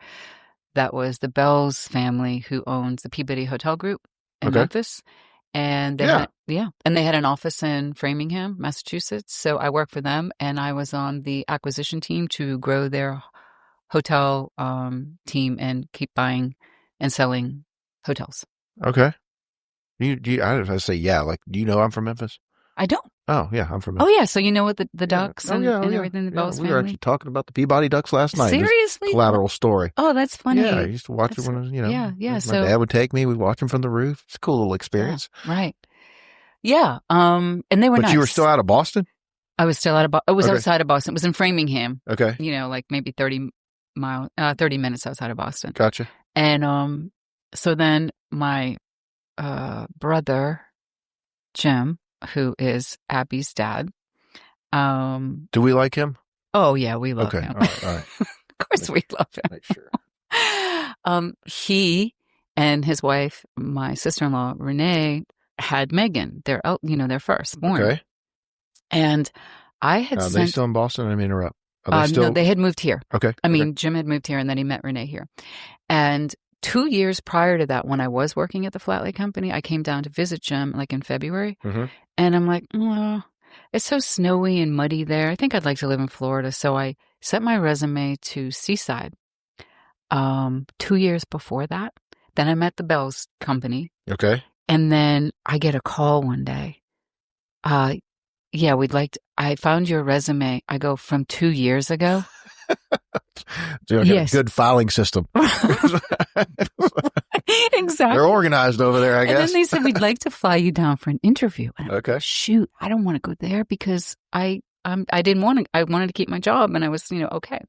that was the Bells family, who owns the Peabody Hotel Group in Memphis. And they had an office in Framingham, Massachusetts. So I worked for them, and I was on the acquisition team to grow their hotel team and keep buying and selling hotels. Okay. I was say, like, do you know I'm from Memphis? I don't. Oh, yeah, I'm from Memphis. Oh, yeah. So you know what the Ducks and everything, the Bells family? We were actually talking about the Peabody Ducks last night. Seriously? Collateral story. Oh, that's funny. Yeah, I used to watch it when I was, Yeah. My dad would take me. We'd watch them from the roof. It's a cool little experience. Yeah, right. Yeah. And they were nice. But you were still out of Boston? I was still out of Boston. It was outside of Boston. It was in Framingham. Okay. Like maybe 30 minutes outside of Boston. Gotcha. And so then my brother, Jim, who is Abby's dad. Do we like him? Oh yeah, we love Okay. him. All right. Of course we love him. Make sure. He and his wife, my sister-in-law Renee, had Megan, their firstborn. Okay. And I had Are they still in Boston? Let me interrupt. Are they still? No, they had moved here. Okay. I mean, Jim had moved here, and then he met Renee here. And 2 years prior to that, when I was working at the Flat Lake Company, I came down to visit Jim, like in February. Mm-hmm. And I'm like, oh, it's so snowy and muddy there. I think I'd like to live in Florida. So I sent my resume to Seaside 2 years before that. Then I met the Bells Company. Okay. And then I get a call one day. Yeah, I found your resume. I go, from 2 years ago? Yes. A good filing system. Exactly. They're organized over there, I guess. And then they said, we'd like to fly you down for an interview. And okay. Shoot, I don't want to go there because I didn't want to. I wanted to keep my job, and I was, okay.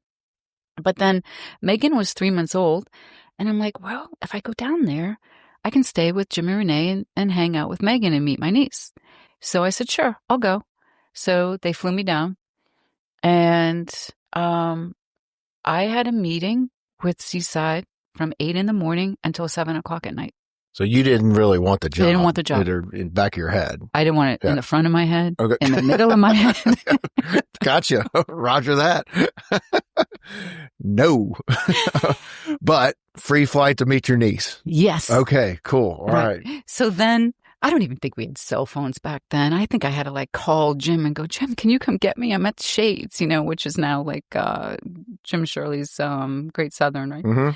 But then Megan was 3 months old, and I'm like, well, if I go down there, I can stay with Jim and Renee and hang out with Megan and meet my niece. So I said, sure, I'll go. So they flew me down, and I had a meeting with Seaside from 8 a.m. until 7 o'clock at night. So you didn't really want the job. I didn't want the job. In the back of your head. I didn't want it in the front of my head, okay. In the middle of my head. Gotcha. Roger that. No. But free flight to meet your niece. Yes. Okay, cool. All right. So then, I don't even think we had cell phones back then. I think I had to call Jim and go, Jim, can you come get me? I'm at Shades, which is now Jim Shirley's Great Southern, right? Mm-hmm.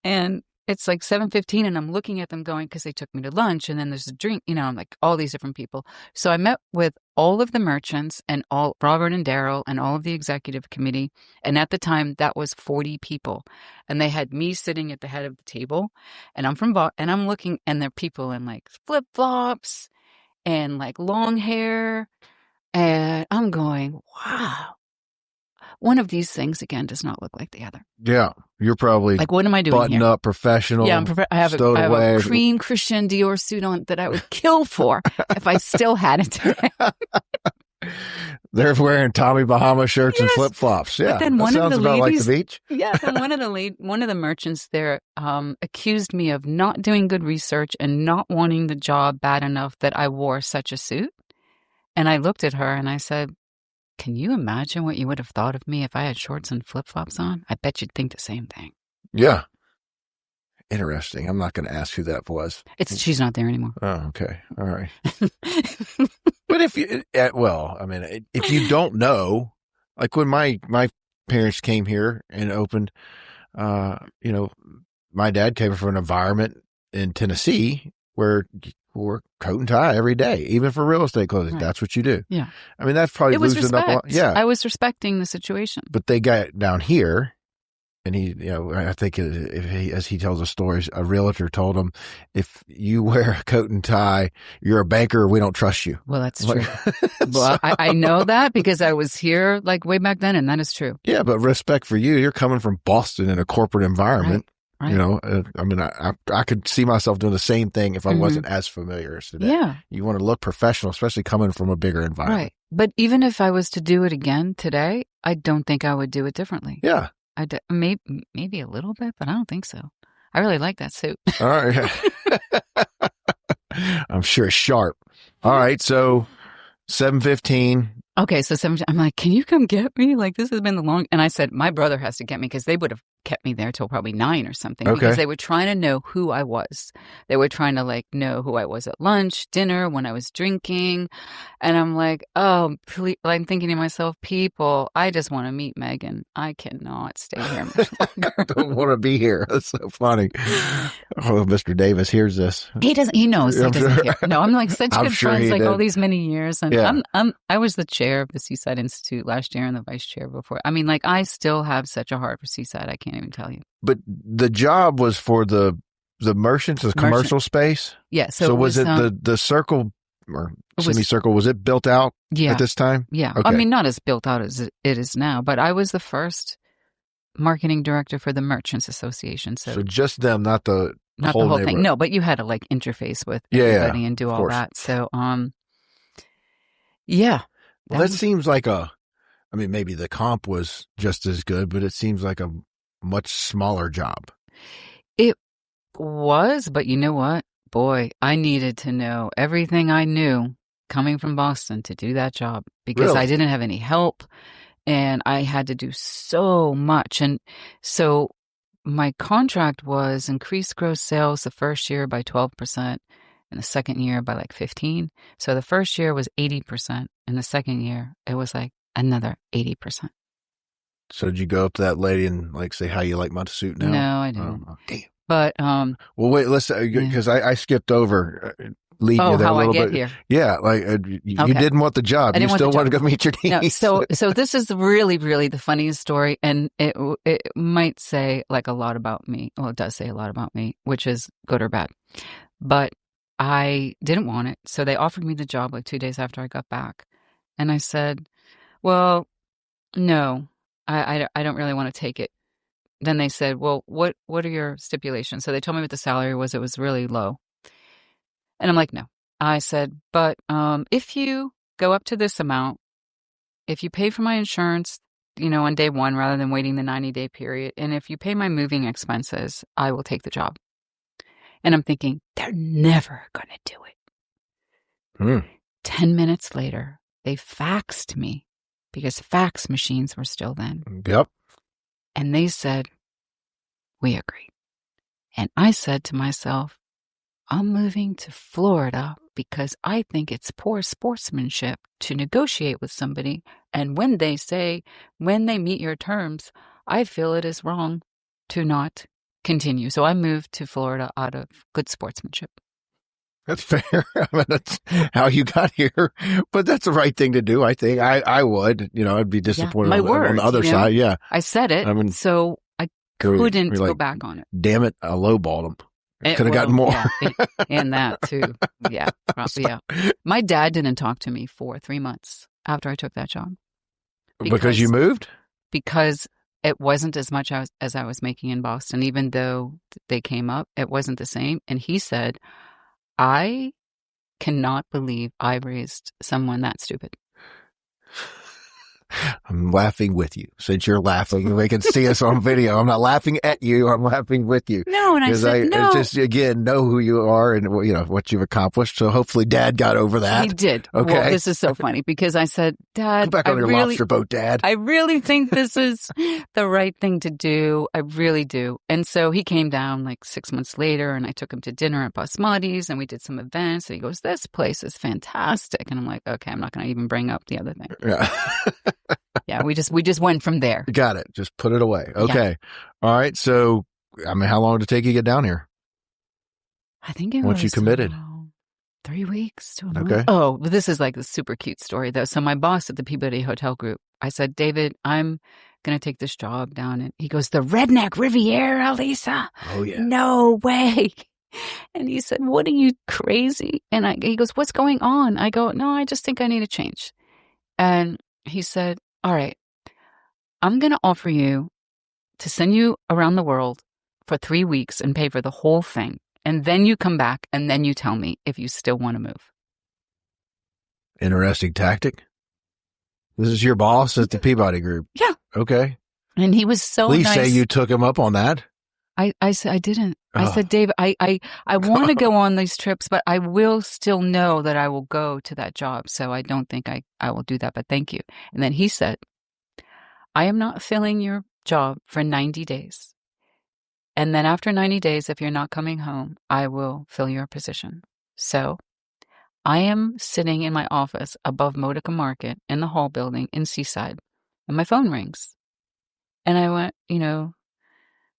And it's 7:15, and I'm looking at them going, because they took me to lunch, and then there's a drink, I'm like, all these different people. So I met with all of the merchants and all Robert and Daryl and all of the executive committee. And at the time, that was 40 people. And they had me sitting at the head of the table, and I'm looking, and there are people in flip-flops and long hair. And I'm going, wow. One of these things, again, does not look like the other. Yeah. You're probably what am I doing button here? Up, professional. Yeah, I have a cream Christian Dior suit on that I would kill for if I still had it today. They're wearing Tommy Bahama shirts and flip-flops. Yeah, but then one of the ladies, like the beach. Yeah, then one of the merchants there accused me of not doing good research and not wanting the job bad enough that I wore such a suit. And I looked at her and I said, can you imagine what you would have thought of me if I had shorts and flip-flops on? I bet you'd think the same thing. Yeah. Interesting. I'm not going to ask who that was. She's not there anymore. Oh, okay. All right. But if you don't know, when my parents came here and opened, my dad came from an environment in Tennessee where wore coat and tie every day, even for real estate clothing. Right. That's what you do. Yeah. I mean, that's probably loosened up a lot. Yeah. I was respecting the situation. But they got down here, and I think as he tells the stories, a realtor told him, if you wear a coat and tie, you're a banker, we don't trust you. Well, that's true. Well, I know that because I was here way back then, and that is true. Yeah, but respect for you. You're coming from Boston in a corporate environment. Right. Right. I could see myself doing the same thing if I wasn't as familiar as today. Yeah. You want to look professional, especially coming from a bigger environment. Right. But even if I was to do it again today, I don't think I would do it differently. Yeah. Maybe a little bit, but I don't think so. I really like that suit. All right. I'm sure it's sharp. All right. So 7:15. Okay. So 7, I'm like, can you come get me? This has been the long. And I said, my brother has to get me because they would have kept me there till probably 9 or something because they were trying to know who I was. They were trying to know who I was at lunch, dinner, when I was drinking. And I'm like, oh, please. I'm thinking to myself, people, I just want to meet Megan. I cannot stay here much longer. I don't want to be here. That's so funny. Oh, Mr. Davis hears this. He knows. He doesn't care. No, I'm such good friends all these many years. And yeah. I was the chair of the Seaside Institute last year and the vice chair before. I still have such a heart for Seaside. I can't even tell you. But the job was for the merchants, the commercial space? Yeah. So was it the circle or semicircle, was it built out at this time? Yeah. Okay. Not as built out as it is now, but I was the first marketing director for the Merchants Association. So just them, not the whole thing. No, but you had to interface with everybody and do all that. So, Yeah. Well, that seems like maybe the comp was just as good, but it seems like a much smaller job. It was, but you know what? Boy, I needed to know everything I knew coming from Boston to do that job because I Really? didn't have any help and I had to do so much. And so my contract was increase gross sales the first year by 12% and the second year by like 15. So the first year was 80%. And the second year, it was like another 80%. So did you go up to that lady and like say how you like my suit now? No, I didn't. Oh, damn. But well, wait, listen, because I skipped over leading you there a little bit. Here. Yeah, like you didn't want the job. You still want to go meet your niece. No, so this is really, really the funniest story, and it might say like a lot about me. Well, it does say a lot about me, which is good or bad. But I didn't want it, so they offered me the job like 2 days after I got back, and I said, "Well, no, I don't really want to take it." Then they said, "Well, what are your stipulations?" So they told me what the salary was. It was really low. And I'm like, "No." I said, "But if you go up to this amount, if you pay for my insurance, on day one rather than waiting the 90-day period, and if you pay my moving expenses, I will take the job." And I'm thinking, they're never going to do it. 10 minutes later, they faxed me because fax machines were still then. Yep. And they said, "We agree." And I said to myself, I'm moving to Florida because I think it's poor sportsmanship to negotiate with somebody. And when they meet your terms, I feel it is wrong to not continue. So I moved to Florida out of good sportsmanship. That's fair. I mean, that's how you got here, but that's the right thing to do. I think I would, I'd be disappointed on the other side. Yeah. I said it. So I couldn't go back on it. Damn it. I lowballed him. Could have gotten more. Yeah, and that too. Yeah. Probably, yeah. My dad didn't talk to me for 3 months after I took that job. Because you moved? Because it wasn't as much as I was making in Boston. Even though they came up, it wasn't the same. And he said, I cannot believe I raised someone that stupid. I'm laughing with you. Since you're laughing, they can see us on video. I'm not laughing at you. I'm laughing with you. No, and I said, no. Just, again, know who you are and, what you've accomplished. So hopefully Dad got over that. He did. Okay. Well, this is so funny because I said, Dad, go back on your lobster boat, Dad. I really think this is the right thing to do. I really do. And so he came down like 6 months later and I took him to dinner at Basmati's and we did some events and he goes, this place is fantastic. And I'm like, okay, I'm not going to even bring up the other thing. Yeah. Yeah, we just went from there. Got it. Just put it away. Okay. Yeah. All right. So, how long did it take you to get down here? I think it was once you committed. 3 weeks to a month. Okay. Oh, this is like a super cute story though. So my boss at the Peabody Hotel Group, I said, David, I'm going to take this job down. And he goes, the Redneck Riviera, Lisa? Oh, yeah. No way. And he said, what are you, crazy? And he goes, what's going on? I go, no, I just think I need a change. And he said, all right, I'm going to offer you to send you around the world for 3 weeks and pay for the whole thing. And then you come back and then you tell me if you still want to move. Interesting tactic. This is your boss at the Peabody Group. Yeah. Okay. And he was so nice. Please say you took him up on that. I said, I didn't. I said, Dave, I want to go on these trips, but I will still know that I will go to that job. So I don't think I will do that, but thank you. And then he said, I am not filling your job for 90 days. And then after 90 days, if you're not coming home, I will fill your position. So I am sitting in my office above Modica Market in the Hall building in Seaside, and my phone rings. And I went,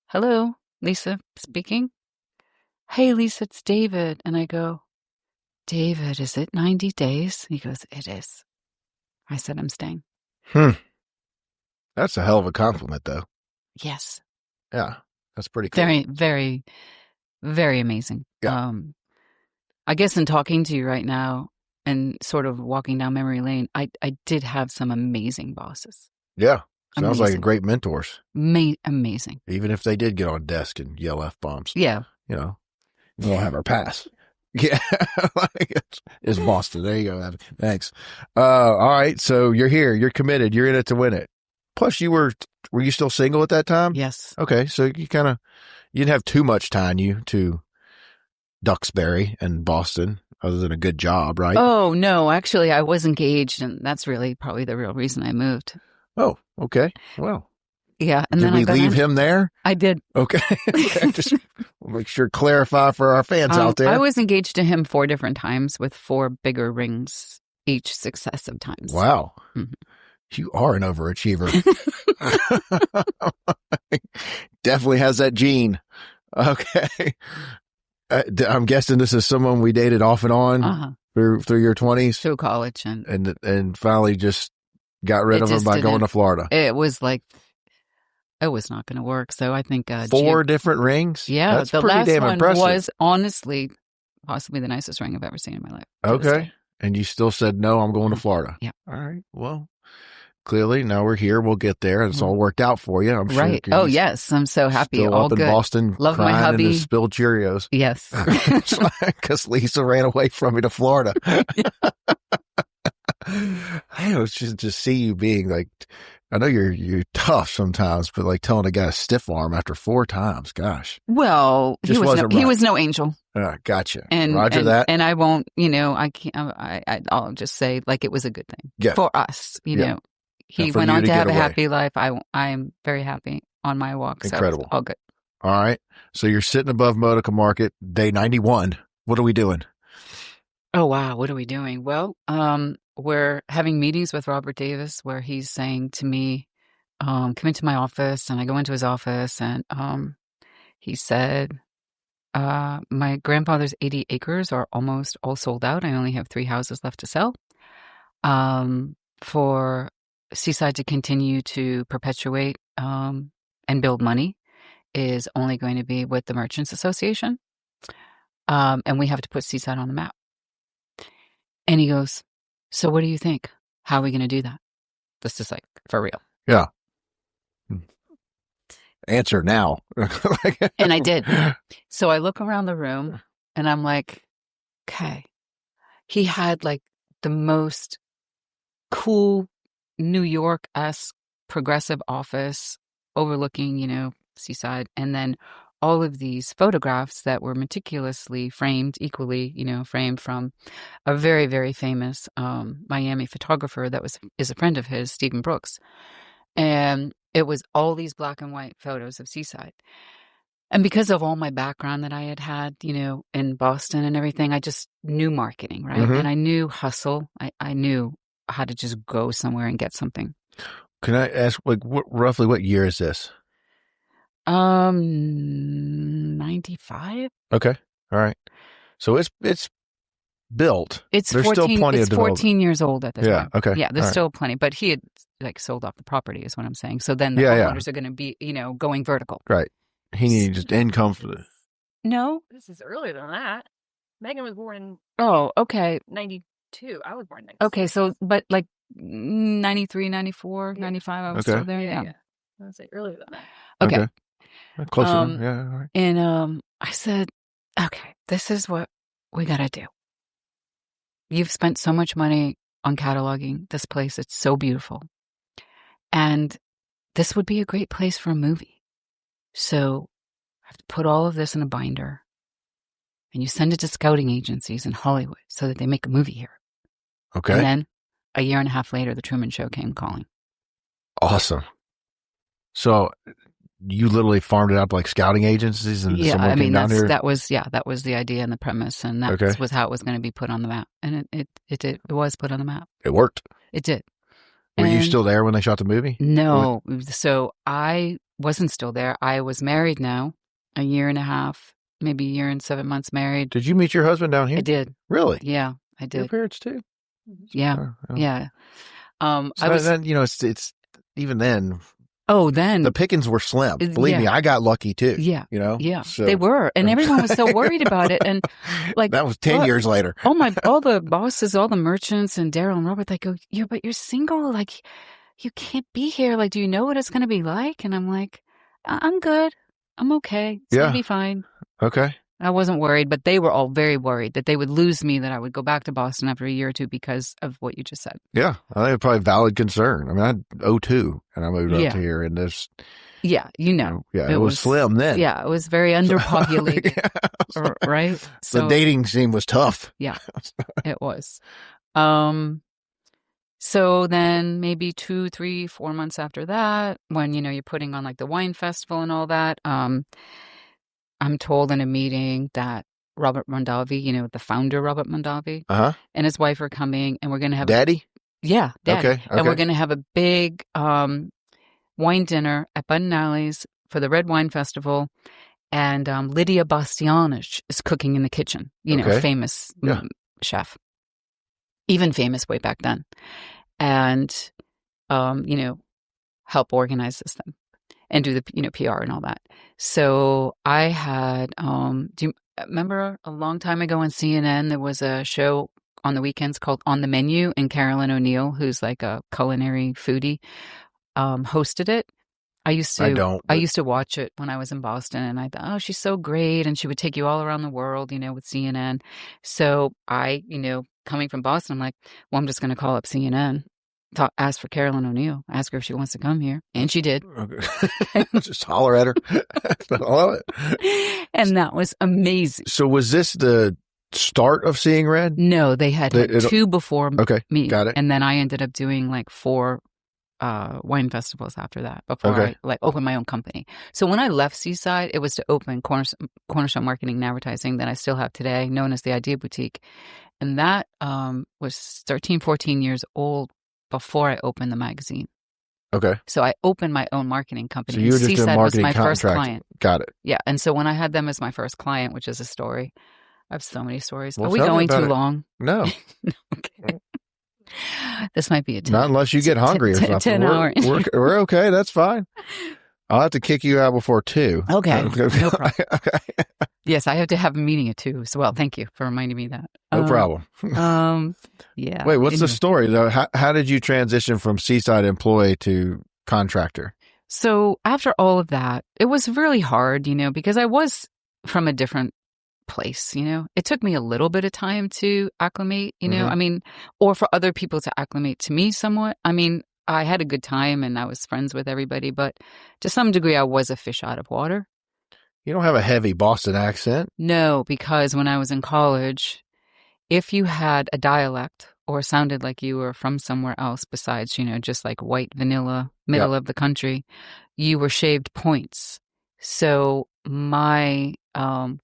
hello, Lisa speaking. Hey, Lisa, it's David. And I go, David, is it 90 days? He goes, it is. I said, I'm staying. That's a hell of a compliment, though. Yes. Yeah, that's pretty cool. Very, very, very amazing. Yeah. I guess in talking to you right now and sort of walking down memory lane, I did have some amazing bosses. Yeah. Sounds amazing. like great mentors. Amazing. Even if they did get on desk and yell F-bombs. Yeah. We'll have our pass. Yeah. It's Boston. There you go, Abby. Thanks. All right. So you're here. You're committed. You're in it to win it. Plus, were you still single at that time? Yes. Okay. So you didn't have too much tying you to Duxbury and Boston other than a good job, right? Oh, no. Actually, I was engaged, and that's really probably the real reason I moved. Oh, okay. Well. Yeah. And did then we leave him there? I did. Okay. Just make sure clarify for our fans out there. I was engaged to him 4 different times with 4 bigger rings each successive times. Wow. Mm-hmm. You are an overachiever. Definitely has that gene. Okay. I'm guessing this is someone we dated off and on through your 20s? Through college. And finally just got rid of him by going to Florida. It was like, it was not going to work. So I think 4 different rings? Yeah. That's the pretty last damn one impressive. was honestly possibly the nicest ring I've ever seen in my life. Okay. And you still said, no, I'm going to Florida. Yeah. All right. Well, clearly now we're here. We'll get there. It's all worked out for you. I'm sure. Right. Oh, yes. I'm so happy. Still all up in good. Boston. Love crying my hubby. In the spilled Cheerios. Yes. Because Lisa ran away from me to Florida. I was just see you being like, I know you're tough sometimes, but like telling a guy to stiff arm after 4 times, gosh. Well, he was no angel. Gotcha. And Roger that. And I won't, I can't, I'll just say like it was a good thing for us, know. He went on to have a happy life. I am very happy on my walk. Incredible. So all good. All right. So you're sitting above Modica Market, day 91. What are we doing? Oh, wow. What are we doing? Well, we're having meetings with Robert Davis where he's saying to me, come into my office. And I go into his office and he said, my grandfather's 80 acres are almost all sold out. I only have 3 houses left to sell. For Seaside to continue to perpetuate and build money is only going to be with the Merchants Association. And we have to put Seaside on the map. And he goes, so what do you think? How are we going to do that? This is like for real. Yeah. Answer now. And I did. So I look around the room and I'm like, okay. He had like the most cool New York-esque progressive office overlooking, Seaside. And then all of these photographs that were meticulously framed, equally, framed from a very, very famous Miami photographer that is a friend of his, Stephen Brooks. And it was all these black and white photos of Seaside. And because of all my background that I had, in Boston and everything, I just knew marketing, right? Mm-hmm. And I knew hustle. I knew how to just go somewhere and get something. Can I ask, like, roughly what year is this? 95. Okay. All right. So it's built. There's 14, still plenty of 14 years old at the time. Yeah. Okay. Yeah. There's still plenty, but he had like sold off the property is what I'm saying. So then the homeowners are going to be, going vertical. Right. He needed just income for the. No. This is earlier than that. Megan was born in. Oh, okay. 92. I was born in 92. Okay. So, but like 93, 94, 95, I was still there. Yeah. I would say earlier than that. Okay. Closer. All right. And I said, okay, this is what we got to do. You've spent so much money on cataloging this place. It's so beautiful. And this would be a great place for a movie. So I have to put all of this in a binder and you send it to scouting agencies in Hollywood so that they make a movie here. Okay. And then a year and a half later, The Truman Show came calling. Awesome. So you literally farmed it out like scouting agencies and someone came down here? that was the idea and the premise. And that was how it was going to be put on the map. And it was put on the map. It worked. It did. Were you still there when they shot the movie? No. So I wasn't still there. I was married now, a year and a half, maybe a year and 7 months married. Did you meet your husband down here? I did. Really? Yeah, I did. Your parents too? Yeah. Yeah. So I was then, it's even then. Oh, then the pickings were slim. Believe me, I got lucky too. Yeah. Yeah. So. They were. And everyone was so worried about it. And like that was 10 years later. All the bosses, all the merchants and Daryl and Robert, they go, but you're single. Like you can't be here. Like, do you know what it's going to be like? And I'm like, I'm good. I'm okay. It's going to be fine. Okay. I wasn't worried, but they were all very worried that they would lose me, that I would go back to Boston after a year or two because of what you just said. Yeah, I think it's probably valid concern. I mean, I had 02 and I moved up to here, and this. Yeah, it was slim then. Yeah, it was very underpopulated, right? So the dating scene was tough. Yeah, it was. So then maybe 2, 3, 4 months after that, when, you're putting on like the wine festival and all that, I'm told in a meeting that Robert Mondavi, the founder, Robert Mondavi, and his wife are coming, and we're going to have Daddy? Daddy. Okay. And we're going to have a big wine dinner at Bud and Alley's for the Red Wine Festival. And Lydia Bastianich is cooking in the kitchen, famous chef. Even famous way back then. And, help organize this thing and do the, PR and all that. So I had, do you remember a long time ago on CNN, there was a show on the weekends called On the Menu, and Carolyn O'Neill, who's like a culinary foodie, hosted it. I used to watch it when I was in Boston, and I thought, oh, she's so great. And she would take you all around the world, with CNN. So I, coming from Boston, I'm like, well, I'm just going to call up CNN, ask for Carolyn O'Neill, ask her if she wants to come here. And she did. Okay. Just holler at her. I love it. And that was amazing. So was this the start of Seeing Red? No, they had 2 before me. Got it. And then I ended up doing like 4 wine festivals after that before I opened my own company. So when I left Seaside, it was to open Cornerstone Marketing and Advertising that I still have today, known as the Idea Boutique. And that was 13, 14 years old before I opened the magazine. Okay. So I opened my own marketing company. So you were just Seaside a marketing was my contract. first client. Got it. Yeah. And so when I had them as my first client, which is a story, I have so many stories. Well, are we going too long? No. Okay. This might be a 10. Not unless you get hungry or something. 10 hour. We're okay. That's fine. I'll have to kick you out before 2. Okay. No problem. Okay. Yes, I have to have a meeting at 2 as well. Thank you for reminding me that. No problem. Yeah. Wait, what's the story though? How did you transition from Seaside employee to contractor? So after all of that, it was really hard, because I was from a different place, It took me a little bit of time to acclimate, I mean, or for other people to acclimate to me somewhat. I mean, I had a good time and I was friends with everybody, but to some degree I was a fish out of water. You don't have a heavy Boston accent. No, because when I was in college, if you had a dialect or sounded like you were from somewhere else besides, just like white vanilla, middle of the country, you were shaved points. So my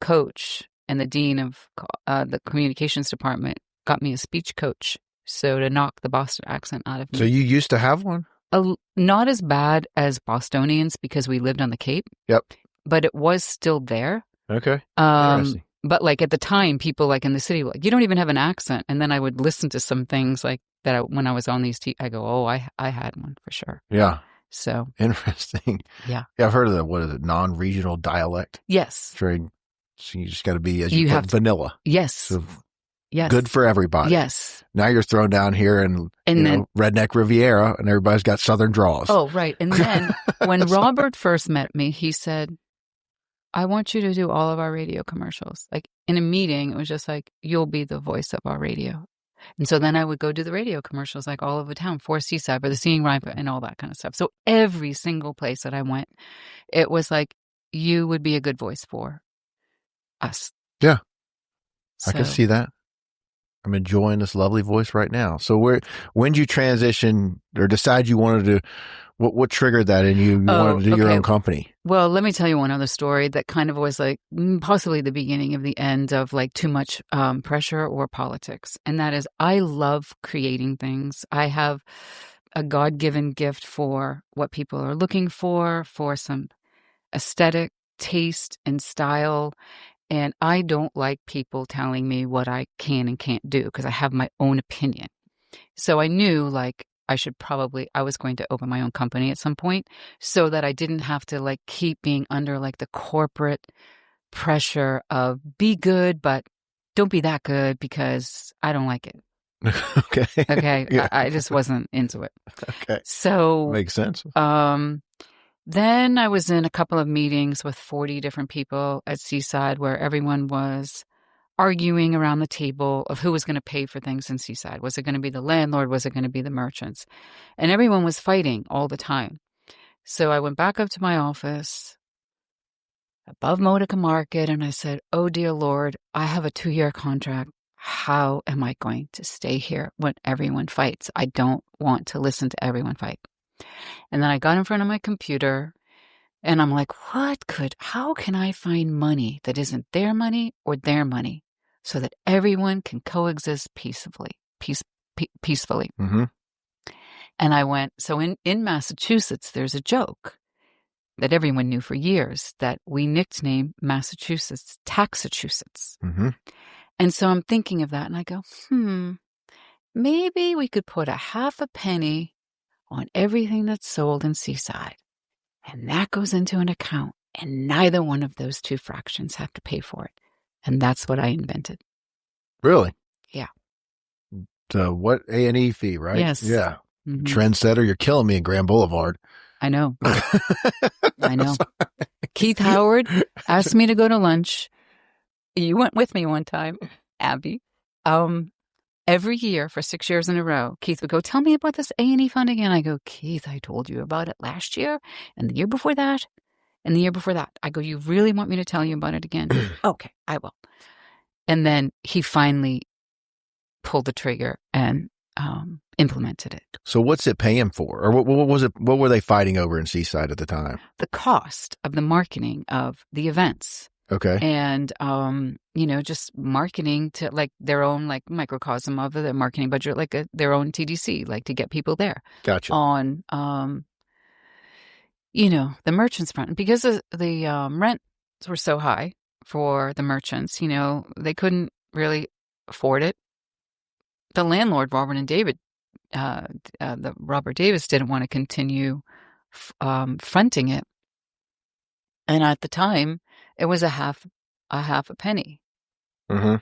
coach and the dean of the communications department got me a speech coach. So to knock the Boston accent out of me. So you used to have one? Not as bad as Bostonians because we lived on the Cape. Yep. But it was still there. Okay. Interesting. But like at the time, people like in the city were like, you don't even have an accent. And then I would listen to some things like that when I was on these, I go, oh, I had one for sure. Yeah. So. Interesting. Yeah. Yeah, I've heard of that. What is it? Non-regional dialect? Yes. So you just got to be, as you put, vanilla. Yes. So yes. Good for everybody. Yes. Now you're thrown down here and then redneck Riviera and everybody's got Southern draws. Oh, right. And then when Robert first met me, he said, I want you to do all of our radio commercials. Like in a meeting, it was just like, you'll be the voice of our radio. And so then I would go do the radio commercials like all over town for Seaside, for the Seeing Red and all that kind of stuff. So every single place that I went, it was like, you would be a good voice for us. Yeah. So, I can see that. I'm enjoying this lovely voice right now. So when did you transition or decide you wanted to, what triggered that in you? You wanted to do your own company? Well, let me tell you one other story that kind of was like possibly the beginning of the end of like too much pressure or politics. And that is, I love creating things. I have a God-given gift for what people are looking for some aesthetic taste and style. And I don't like people telling me what I can and can't do because I have my own opinion. So I knew like I was going to open my own company at some point so that I didn't have to like keep being under like the corporate pressure of be good, but don't be that good because I don't like it. Okay. Okay. Yeah. I just wasn't into it. Okay. So makes sense. Then I was in a couple of meetings with 40 different people at Seaside where everyone was arguing around the table of who was going to pay for things in Seaside. Was it going to be the landlord? Was it going to be the merchants? And everyone was fighting all the time. So I went back up to my office above Modica Market and I said, oh, dear Lord, I have a 2-year contract. How am I going to stay here when everyone fights? I don't want to listen to everyone fight. And then I got in front of my computer and I'm like, how can I find money that isn't their money or their money so that everyone can coexist peacefully? Mm-hmm. And I went, so in Massachusetts, there's a joke that everyone knew for years that we nicknamed Massachusetts Taxachusetts. Mm-hmm. And so I'm thinking of that and I go, maybe we could put a half a penny on everything that's sold in Seaside. And that goes into an account and neither one of those two fractions have to pay for it. And that's what I invented. Really? Yeah. So what A&E fee, right? Yes. Yeah. Mm-hmm. Trendsetter, you're killing me in Grand Boulevard. I know. I know. Keith Howard asked me to go to lunch. You went with me one time, Abby. Every year for 6 years in a row, Keith would go, tell me about this A&E fund again. I go, Keith, I told you about it last year and the year before that and the year before that. I go, you really want me to tell you about it again? Okay, I will. And then he finally pulled the trigger and implemented it. So what's it paying for? Or what was it? What were they fighting over in Seaside at the time? The cost of the marketing of the events. Okay. And, just marketing to like their own like microcosm of their marketing budget, like their own TDC, like to get people there. Gotcha. On, the merchants front. Because the rents were so high for the merchants, they couldn't really afford it. The landlord, Robert Davis didn't want to continue fronting it. And at the time, it was a half a penny. Mm-hmm.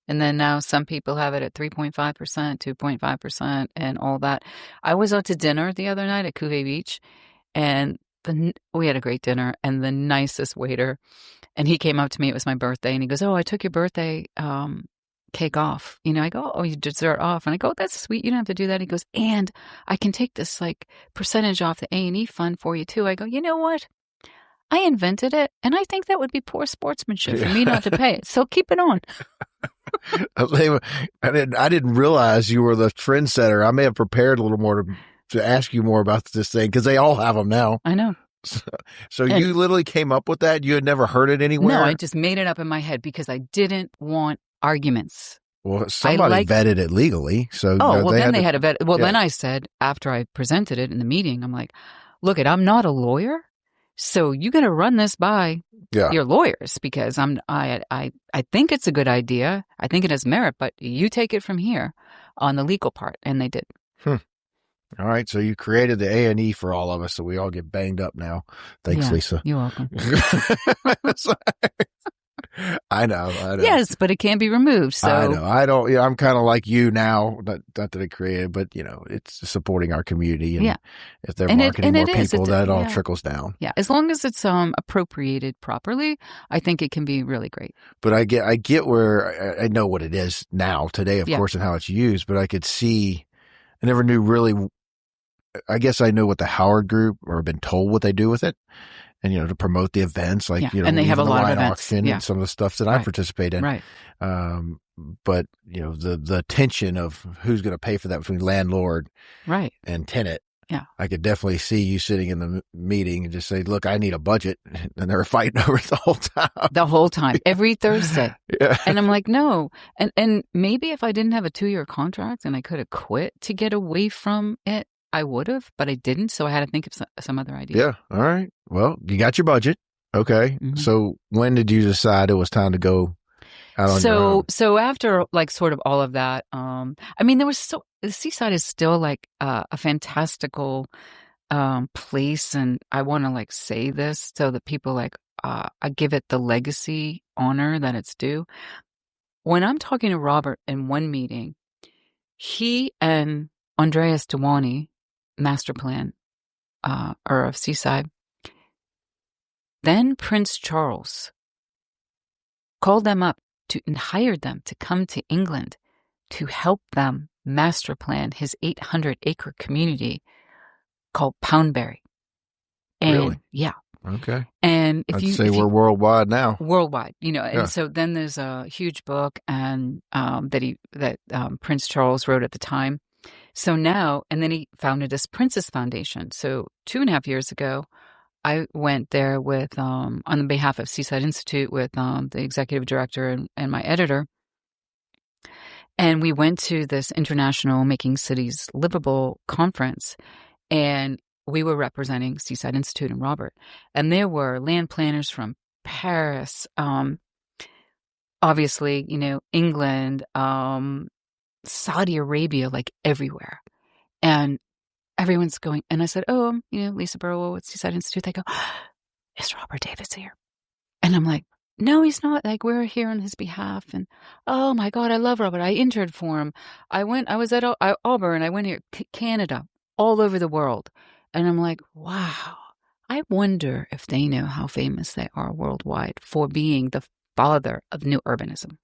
And then now some people have it at 3.5%, 2.5%, and all that. I was out to dinner the other night at Cuvée Beach, and we had a great dinner, and the nicest waiter, and he came up to me, it was my birthday, and he goes, oh, I took your birthday cake off. I go, oh, you dessert off. And I go, that's sweet. You don't have to do that. He goes, and I can take this like percentage off the A&E fund for you too. I go, you know what? I invented it, and I think that would be poor sportsmanship for me not to pay it. So keep it on. I didn't realize you were the trendsetter. I may have prepared a little more to ask you more about this thing because they all have them now. I know. So you literally came up with that? You had never heard it anywhere? No, I just made it up in my head because I didn't want arguments. Well, somebody vetted it legally. So they had a vet. Well, then I said, after I presented it in the meeting, I'm like, look, I'm not a lawyer. So you got to run this by your lawyers because I think it's a good idea. I think it has merit, but you take it from here on the legal part. And they did. All right. So you created the A&E for all of us. So we all get banged up now. Thanks, Lisa. You're welcome. I know. Yes, but it can't be removed. So I know. I don't. I'm kind of like you now. Not that it created, but it's supporting our community. And if they're marketing more people, that all trickles down. Yeah, as long as it's appropriated properly, I think it can be really great. But I get where I know what it is now today, of course, and how it's used. But I could see. I never knew really. I guess I know what the Howard Group or been told what they do with it. And, to promote the events, like, and they have a lot of events. And some of the stuff that I participate in. Right. But, the tension of who's going to pay for that between landlord and tenant. Yeah. I could definitely see you sitting in the meeting and just say, look, I need a budget. And they were fighting over it the whole time. The whole time, every Thursday. Yeah. And I'm like, no. And maybe if I didn't have a 2-year contract and I could have quit to get away from it, I would have, but I didn't. So I had to think of some other idea. Yeah. All right. Well, you got your budget. Okay. Mm-hmm. So when did you decide it was time to go out on your own? So after like sort of all of that, the Seaside is still like a fantastical place. And I want to like say this so that people I give it the legacy honor that it's due. When I'm talking to Robert in one meeting, he and Andreas Dewani, master plan, or of Seaside, Then Prince Charles called them up and hired them to come to England to help them master plan his 800-acre community called Poundbury. And Really? yeah. Okay. And if we're worldwide now. Worldwide, and so then there's a huge book and that Prince Charles wrote at the time. So now, and then he founded this Princess Foundation. So 2.5 years ago, I went there with on the behalf of Seaside Institute with the executive director and my editor. And we went to this international Making Cities Livable conference, and we were representing Seaside Institute and Robert. And there were land planners from Paris, obviously, England, Saudi Arabia, like everywhere. And everyone's going, and I said, oh, Lisa Burwell with Seaside Institute. They go, is Robert Davis here? And I'm like, no, he's not. Like, we're here on his behalf. And oh my God, I love Robert. I interned for him. I was at Auburn. I went here, Canada, all over the world. And I'm like, wow, I wonder if they know how famous they are worldwide for being the father of new urbanism.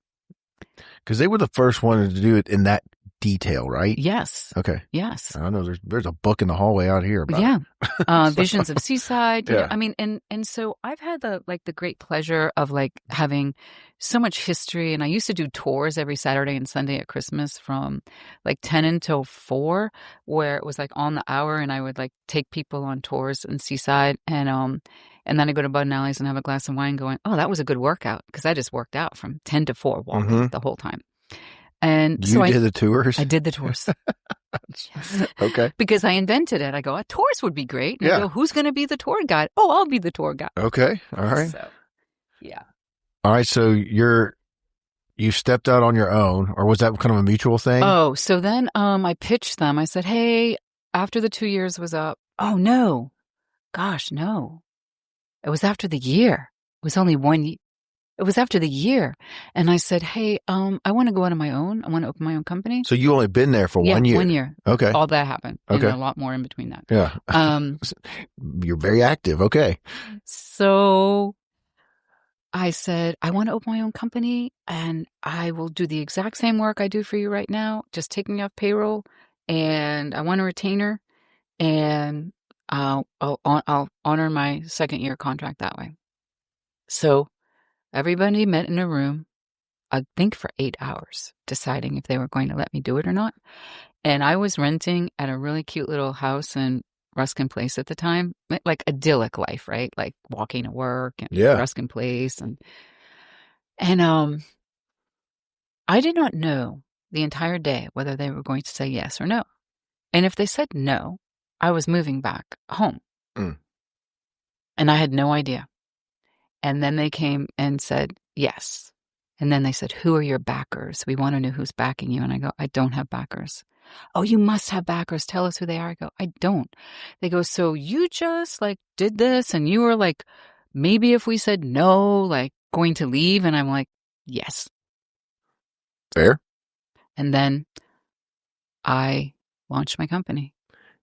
Because they were the first ones to do it in that detail, right? Yes. Okay. Yes. I know there's a book in the hallway out here about it. Visions of Seaside. Yeah. And so I've had the great pleasure of having so much history. And I used to do tours every Saturday and Sunday at Christmas from 10 until 4, where it was on the hour, and I would take people on tours in Seaside, and then I go to Bud and Alley's and have a glass of wine going, oh, that was a good workout, because I just worked out from 10 to 4 walking the whole time. And so I did the tours? I did the tours. Yes. Okay. Because I invented it. I go, tours would be great. And yeah. I go, who's going to be the tour guide? Oh, I'll be the tour guide. Okay. All right. So, yeah. All right. So you stepped out on your own, or was that kind of a mutual thing? Oh, so then I pitched them. I said, hey, after the 2 years was up. Oh, no. Gosh, no. It was after the year. It was only 1 year. It was after the year. And I said, hey, I want to go out on my own. I want to open my own company. So you only been there for 1 year? 1 year. Okay. All that happened. Okay. And a lot more in between that. Yeah. You're very active. Okay. So I said, I want to open my own company, and I will do the exact same work I do for you right now, just taking off payroll, and I want a retainer, and I'll honor my 2nd year contract that way. So everybody met in a room, I think for 8 hours, deciding if they were going to let me do it or not. And I was renting at a really cute little house in Ruskin Place at the time, idyllic life, right? Walking to work and Ruskin Place. And I did not know the entire day whether they were going to say yes or no. And if they said no, I was moving back home. And I had no idea. And then they came and said yes. And then they said, who are your backers? We want to know who's backing you. And I go, I don't have backers. Oh, you must have backers. Tell us who they are. I go, I don't. They go, so you just did this, and you were maybe if we said no, going to leave? And I'm like, yes. Fair. And then I launched my company.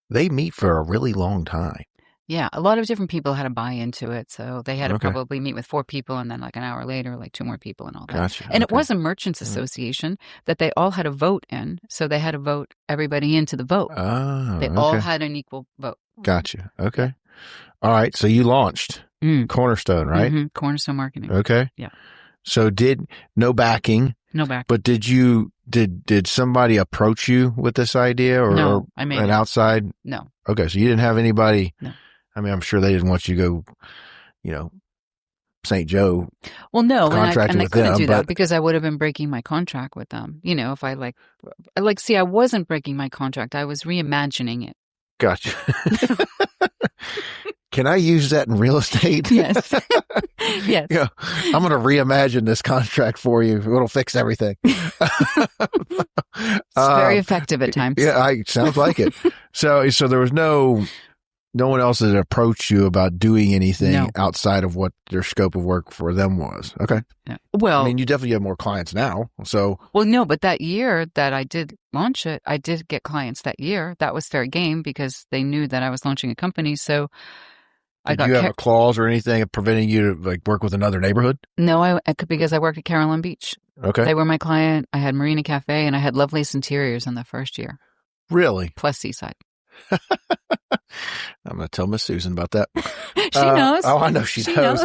They meet for a really long time. Yeah, a lot of different people had to buy into it. So they had to probably meet with 4 people, and then an hour later, 2 more people and all that. Gotcha. And it was a merchants association that they all had a vote in. So they had to vote everybody into the vote. Oh, they all had an equal vote. Gotcha. Okay. All right. So you launched Cornerstone, right? Mm-hmm. Cornerstone Marketing. Okay. Yeah. So no backing. No backing. But did somebody approach you with this idea, or I made an outside? No. Okay. So you didn't have anybody. No. I mean, I'm sure they didn't want you to go, St. Joe. Well, no, and I couldn't do that but because I would have been breaking my contract with them. If I see, I wasn't breaking my contract. I was reimagining it. Gotcha. Can I use that in real estate? Yes. Yes. Yeah. I'm going to reimagine this contract for you. It'll fix everything. It's very effective at times. Yeah, sounds like it. So there was no one else that approached you about doing anything outside of what their scope of work for them was. Okay. Yeah. Well, I mean, you definitely have more clients now. So, well, no, but that year that I did launch it, I did get clients that year. That was fair game because they knew that I was launching a company. So Did you have a clause or anything preventing you to like work with another neighborhood? No, I could, because I worked at Caroline Beach. Okay. They were my client. I had Marina Cafe, and I had Lovelace Interiors in the first year. Really? Plus Seaside. I'm going to tell Miss Susan about that. She knows. Oh, I know she knows.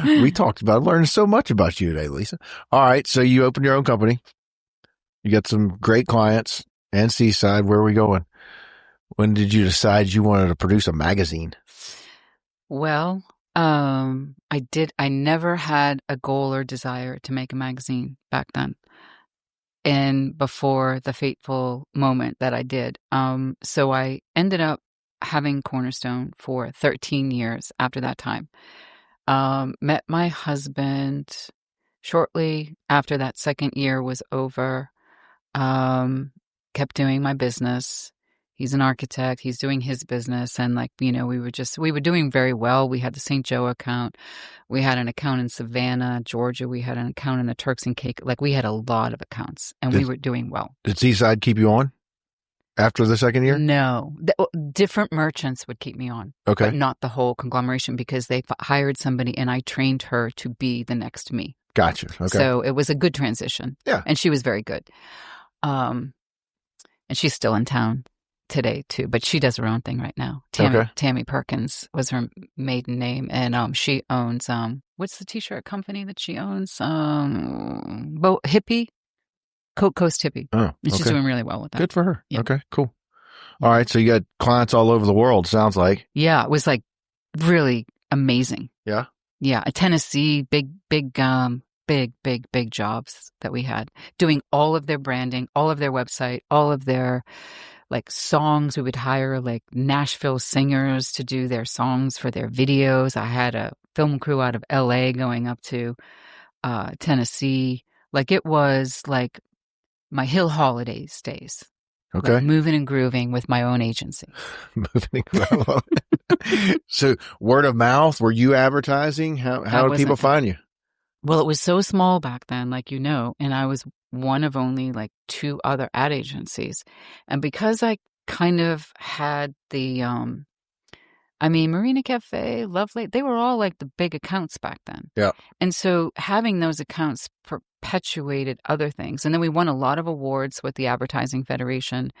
We talked about learning so much about you today, Lisa. All right. So you opened your own company. You got some great clients and Seaside. Where are we going? When did you decide you wanted to produce a magazine? Well, I never had a goal or desire to make a magazine back then, and before the fateful moment that I did. So I ended up having Cornerstone for 13 years after that time. Met my husband shortly after that second year was over. Kept doing my business. He's an architect. He's doing his business. And we were doing very well. We had the St. Joe account. We had an account in Savannah, Georgia. We had an account in the Turks and Caicos. Like, we had a lot of accounts, and we were doing well. Did Seaside keep you on after the second year? No. Different merchants would keep me on. Okay. But not the whole conglomeration, because they hired somebody and I trained her to be the next me. Gotcha. Okay. So it was a good transition. Yeah. And she was very good. And she's still in town today too, but she does her own thing right now. Tammy Perkins was her maiden name, and she owns what's the t-shirt company that she owns? Hippie, Coast Hippie. Oh, and she's doing really well with that. Good for her. Yeah. Okay, cool. All right, so you got clients all over the world. Sounds like. Yeah, it was like really amazing. Yeah. Yeah, Tennessee, big jobs that we had, doing all of their branding, all of their website, all of their like songs. We would hire like Nashville singers to do their songs for their videos. I had a film crew out of LA going up to Tennessee. Like, it was like my Hill Holidays days. Okay. Like moving and grooving with my own agency. Moving and grooving. So word of mouth, were you advertising? How did people find you? Well, it was so small back then, like, and I was one of only like 2 other ad agencies. And because I kind of had the, Marina Cafe, Lovely, they were all like the big accounts back then. Yeah. And so having those accounts perpetuated other things. And then we won a lot of awards with the Advertising Federation.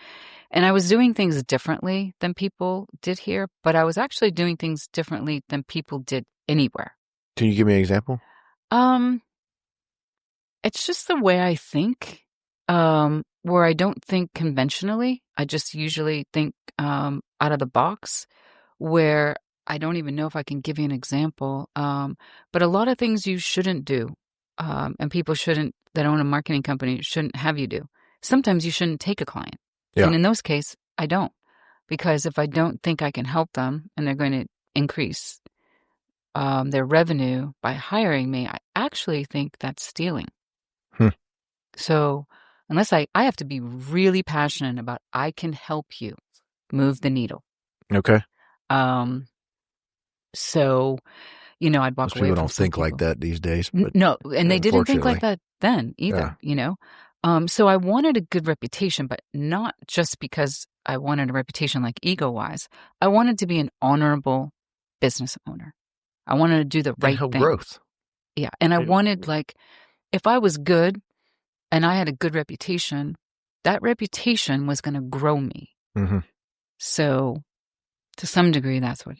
And I was doing things differently than people did here, but I was actually doing things differently than people did anywhere. Can you give me an example? It's just the way I think, where I don't think conventionally. I just usually think out of the box, where I don't even know if I can give you an example. But a lot of things you shouldn't do, and people that own a marketing company shouldn't have you do. Sometimes you shouldn't take a client. Yeah. And in those cases, I don't. Because if I don't think I can help them and they're going to increase their revenue by hiring me, I actually think that's stealing. So unless I have to be really passionate about, I can help you move the needle. Okay. So, I'd walk Most away. People don't think like that these days. But no, and they didn't think like that then either, So I wanted a good reputation, but not just because I wanted a reputation like ego-wise. I wanted to be an honorable business owner. I wanted to do the right thing. Growth. Yeah. And I wanted, like, if I was good and I had a good reputation, that reputation was going to grow me. Mm-hmm. So to some degree, that's what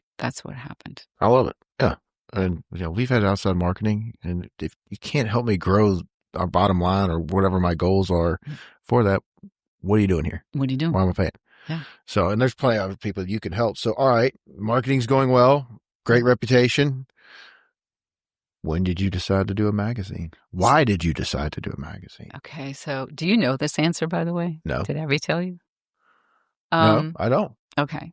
happened. I love it. Yeah. And, we've had outside marketing, and if you can't help me grow our bottom line or whatever my goals are for that, what are you doing here? What are you doing? Why am I paying? Yeah. So, and there's plenty of people you can help. So, all right, marketing's going well. Great reputation. When did you decide to do a magazine? Why did you decide to do a magazine? Okay, so do you know this answer, by the way? No. Did I ever tell you? No, I don't. Okay.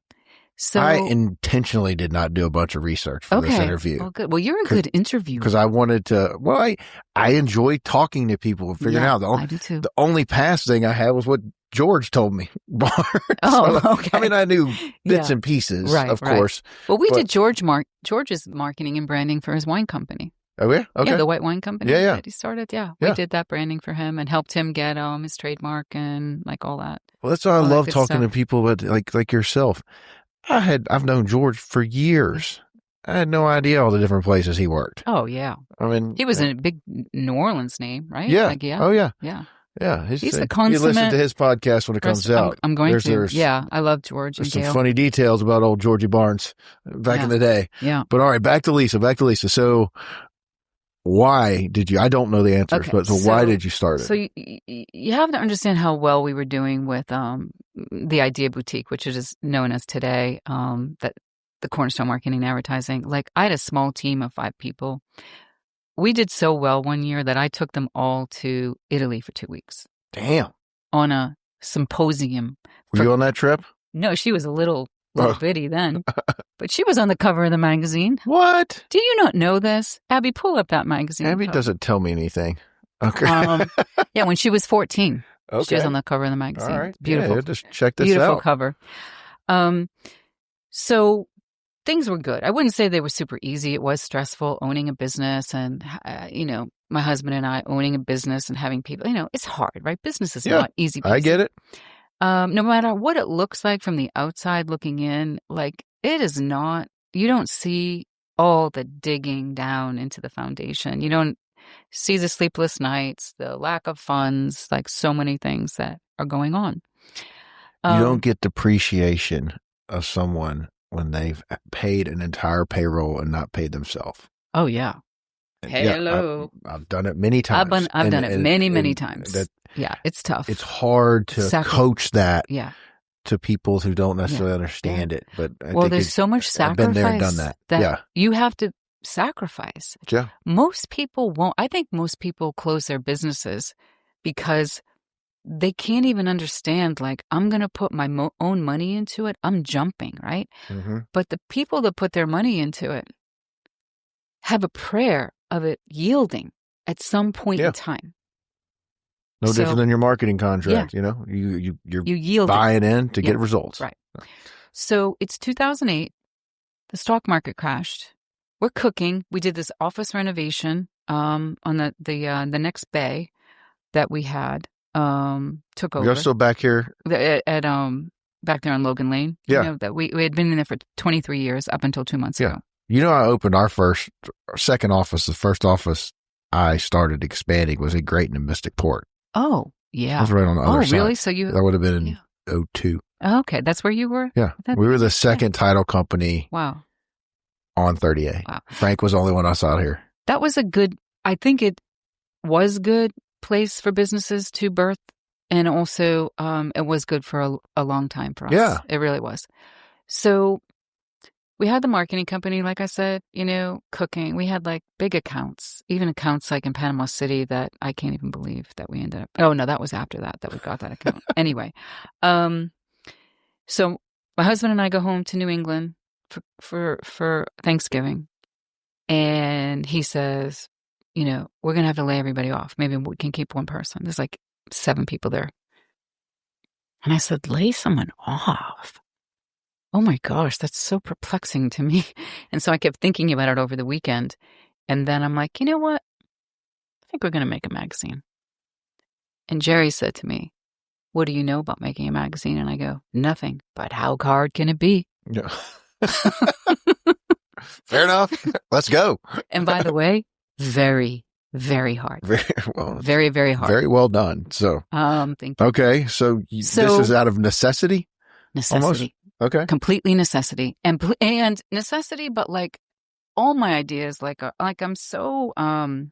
So I intentionally did not do a bunch of research for this interview. Well, good. Well, you're a good interviewer. Because I wanted to, I enjoy talking to people and figuring out. I do too. The only past thing I had was what George told me. Okay. I knew bits and pieces, of course. Well, we did George's marketing and branding for his wine company. Oh, yeah? Okay. Yeah, the white wine company that he started. Yeah. We did that branding for him and helped him get his trademark and like all that. Well, that's why I love talking to people like yourself. I've known George for years. I had no idea all the different places he worked. Oh, yeah. I mean, He was a big New Orleans name, right? Yeah. Like, yeah. Oh, yeah. Yeah. Yeah. He's the you consummate. listen to his podcast when it comes out. I'm going to. There's Yeah. I love George and some Gail. funny details about old Georgie Barnes back in the day. Yeah. But all right, back to Lisa. So why did you, I don't know the answers, Okay, but so why did you start it? So you have to understand how well we were doing with the Idea Boutique, which it is known as today, that the Cornerstone Marketing and Advertising. Like, I had a small team of 5 people. We did so well one year that I took them all to Italy for 2 weeks. Damn. On a symposium. Were you on that trip? No, she was a little bitty then. But she was on the cover of the magazine. What? Do you not know this? Abby, pull up that magazine. Abby doesn't tell me anything. Okay. Yeah, when she was 14. Okay. She was on the cover of the magazine. All right. Beautiful. Yeah, just check this Beautiful out. cover. So things were good. I wouldn't say they were super easy. It was stressful owning a business and, my husband and I owning a business and having people, it's hard, right? Business is not easy. I get it. No matter what it looks like from the outside looking in, like, it is not, you don't see all the digging down into the foundation. You don't see the sleepless nights, the lack of funds, like so many things that are going on. You don't get depreciation of someone when they've paid an entire payroll and not paid themselves. Oh, yeah. Hello. Yeah, I've done it many times. I've done it many times. Yeah, it's tough. It's hard to coach that to people who don't necessarily understand it. But I think there's so much sacrifice. I've been there and done that. You have to sacrifice. Yeah. Most people won't. I think most people close their businesses because they can't even understand, like, I'm going to put my own money into it. I'm jumping, right? Mm-hmm. But the people that put their money into it have a prayer of it yielding at some point in time. No different than your marketing contract, you're yield buying in to get results. Right. So it's 2008. The stock market crashed. We're cooking. We did this office renovation on the next bay that we had. Took over. You're still back here At back there on Logan Lane. Yeah. That we had been in there for 23 years up until 2 months ago. I opened our second office. The first office I started expanding was in Grayton and Mystic Port. Oh, yeah. I was right on the other side. Oh, really? So that would have been in 2002. Okay, that's where you were? Yeah. We were the second title company. Wow. On 38. Wow. Frank was the only one I saw here. That was I think it was a good place for businesses to birth. And also, it was good for a long time for us. Yeah. It really was. So we had the marketing company, like I said, cooking. We had like big accounts, even accounts like in Panama City that I can't even believe that we ended up. Oh, no, that was after that we got that account. Anyway. So my husband and I go home to New England for Thanksgiving. And he says, we're going to have to lay everybody off. Maybe we can keep one person. There's like 7 people there. And I said, lay someone off? Oh my gosh, that's so perplexing to me. And so I kept thinking about it over the weekend. And then I'm like, you know what? I think we're going to make a magazine. And Jerry said to me, what do you know about making a magazine? And I go, nothing. But how hard can it be? Yeah. Fair enough. Let's go. And by the way, very, very hard. Very well. Very, very hard. Very well done. So, thank you. Okay. So this is out of necessity? Necessity. Almost? Okay. Completely necessity. And necessity, but like all my ideas, like I'm so, I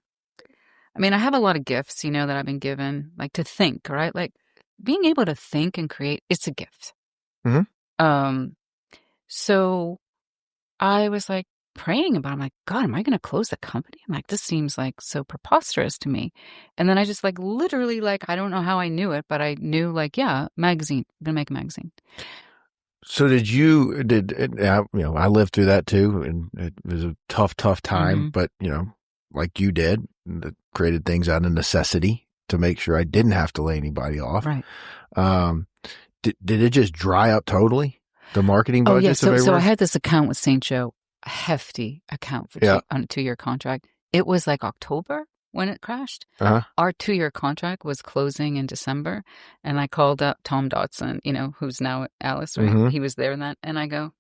have a lot of gifts, that I've been given, like to think, right? Like being able to think and create, it's a gift. Mm-hmm. So I was like praying about it. I'm like, God, am I going to close the company? I'm like, this seems like so preposterous to me. And then I just like literally like, I don't know how I knew it, but I knew like, magazine, I'm going to make a magazine. So I lived through that too. And it was a tough time, but like you did, created things out of necessity to make sure I didn't have to lay anybody off. Right. Did it just dry up totally? The marketing budget? Oh, yeah. So I had this account with St. Joe, a hefty account on a 2-year contract. It was like October when it crashed. Uh-huh. Our 2-year contract was closing in December. And I called up Tom Dodson, who's now at Alice, right? Mm-hmm. He was there in that. And I go,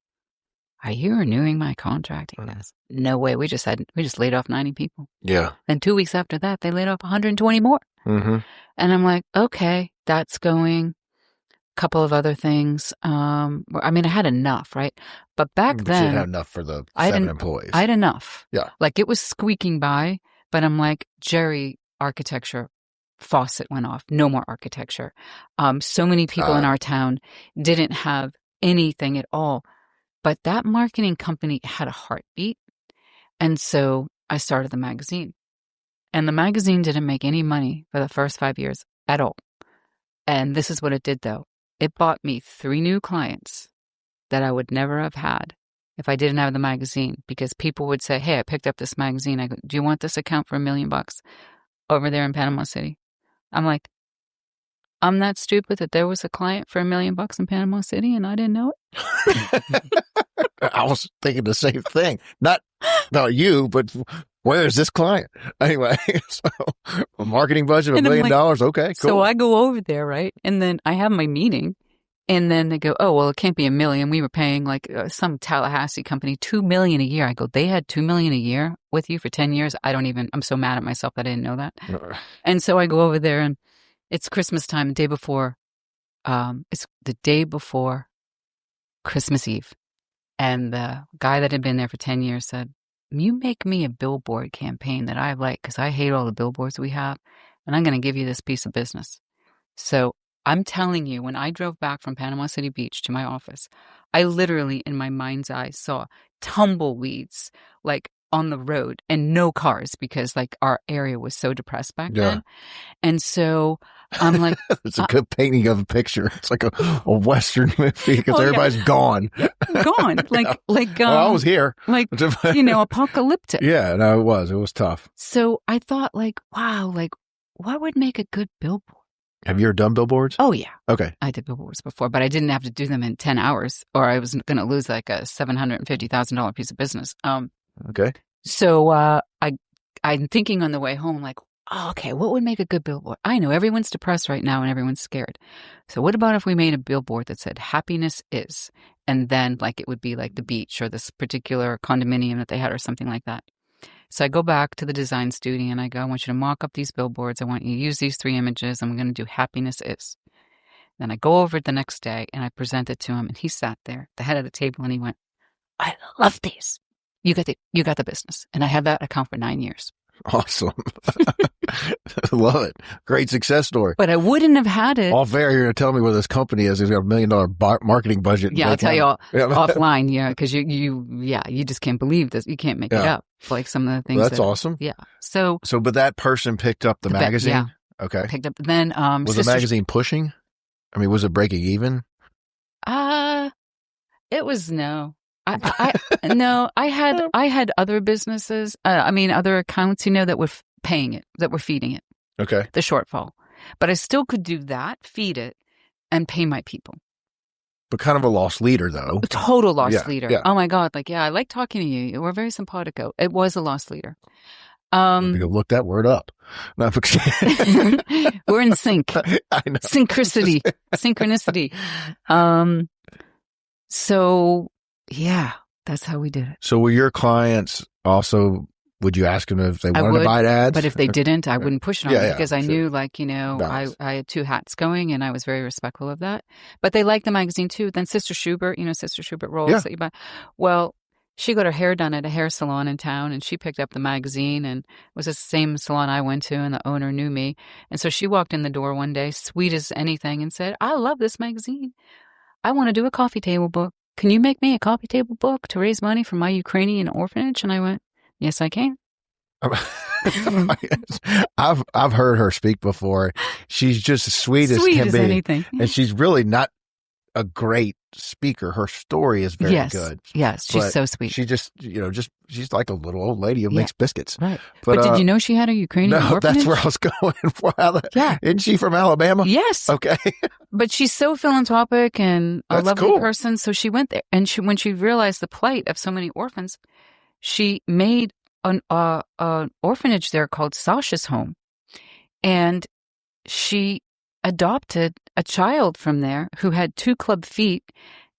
are you renewing my contract? He goes, no way. We just laid off 90 people. Yeah. Then 2 weeks after that, they laid off 120 more. Mm-hmm. And I'm like, okay, that's going. Couple of other things. I mean, I had enough, right? But back But then, you had enough for the I 7 employees. I had enough. Yeah. Like it was squeaking by, but I'm like, Jerry, architecture faucet went off. No more architecture. So many people in our town didn't have anything at all. But that marketing company had a heartbeat. And so I started the magazine. And the magazine didn't make any money for the first 5 years at all. And this is what it did, though. It bought me 3 new clients that I would never have had if I didn't have the magazine, because people would say, hey, I picked up this magazine. I go, do you want this account for $1 million over there in Panama City? I'm like, I'm that stupid that there was a client for $1 million in Panama City and I didn't know it. I was thinking the same thing. Not about you, but where is this client? Anyway, so a marketing budget of $1 million. Like, okay, cool. So I go over there, right? And then I have my meeting. And then they go, oh, well, it can't be $1 million. We were paying like some Tallahassee company $2 million a year. I go, they had $2 million a year with you for 10 years. I'm so mad at myself that I didn't know that. And so I go over there and it's Christmas time, the day before. It's the day before Christmas Eve. And the guy that had been there for 10 years said, you make me a billboard campaign that I like because I hate all the billboards we have, and I'm going to give you this piece of business. So I'm telling you, when I drove back from Panama City Beach to my office, I literally, in my mind's eye, saw tumbleweeds like on the road and no cars because like our area was so depressed back then. And so I'm like, it's a good painting of a picture. It's like a Western movie because everybody's gone. Gone. Like, well, I was here. Like, apocalyptic. Yeah, no, it was tough. So I thought like, wow, like what would make a good billboard? Have you ever done billboards? Oh, yeah. Okay. I did billboards before, but I didn't have to do them in 10 hours or I was going to lose like a $750,000 piece of business. Okay. So I'm thinking on the way home, like, oh, okay, what would make a good billboard? I know everyone's depressed right now and everyone's scared. So what about if we made a billboard that said happiness is, and then like it would be like the beach or this particular condominium that they had or something like that. So I go back to the design studio and I go, I want you to mock up these billboards. I want you to use these 3 images. I'm going to do happiness is. Then I go over it the next day and I present it to him and he sat there at the head of the table and he went, I love these. You got the business. And I had that account for 9 years. Awesome. Love it. Great success story. But I wouldn't have had it. All fair, you're going to tell me where this company is. It's got $1 million marketing budget. Yeah, I'll tell you offline. Yeah, because you just can't believe this. You can't make it up. Like some of the things. Well, that's awesome. Yeah. So, but that person picked up the magazine? Yeah. Okay. Picked up. Then, was the magazine pushing? I mean, was it breaking even? It was no. I had other businesses. Other accounts, that were paying it, that were feeding it. Okay. The shortfall, but I still could do that, feed it, and pay my people. But kind of a lost leader, though. A total lost leader. Yeah. Oh my God! I like talking to you. We're very simpatico. It was a lost leader. Look that word up. No, we're in sync. I know. Synchronicity. So. Yeah, that's how we did it. So were your clients also, would you ask them if they wanted to buy ads? But if they didn't, I wouldn't push it on them because I knew Balance. I had 2 hats going and I was very respectful of that. But they liked the magazine too. Then Sister Schubert, Sister Schubert rolls that you buy. Well, she got her hair done at a hair salon in town and she picked up the magazine and it was the same salon I went to and the owner knew me. And so she walked in the door one day, sweet as anything, and said, I love this magazine. I want to do a coffee table book. Can you make me a coffee table book to raise money for my Ukrainian orphanage? And I went, yes, I can. I've heard her speak before. She's just as sweet as can be. Anything. And she's really not a great speaker. Her story is very good. Yes, she's so sweet. She just, she's like a little old lady who makes biscuits. Right. But did you know she had a Ukrainian orphanage? That's where I was going. Isn't she from Alabama? Yes. Okay. But she's so philanthropic and a lovely person. So she went there. And when she realized the plight of so many orphans, she made an orphanage there called Sasha's Home. And she adopted a child from there who had 2 club feet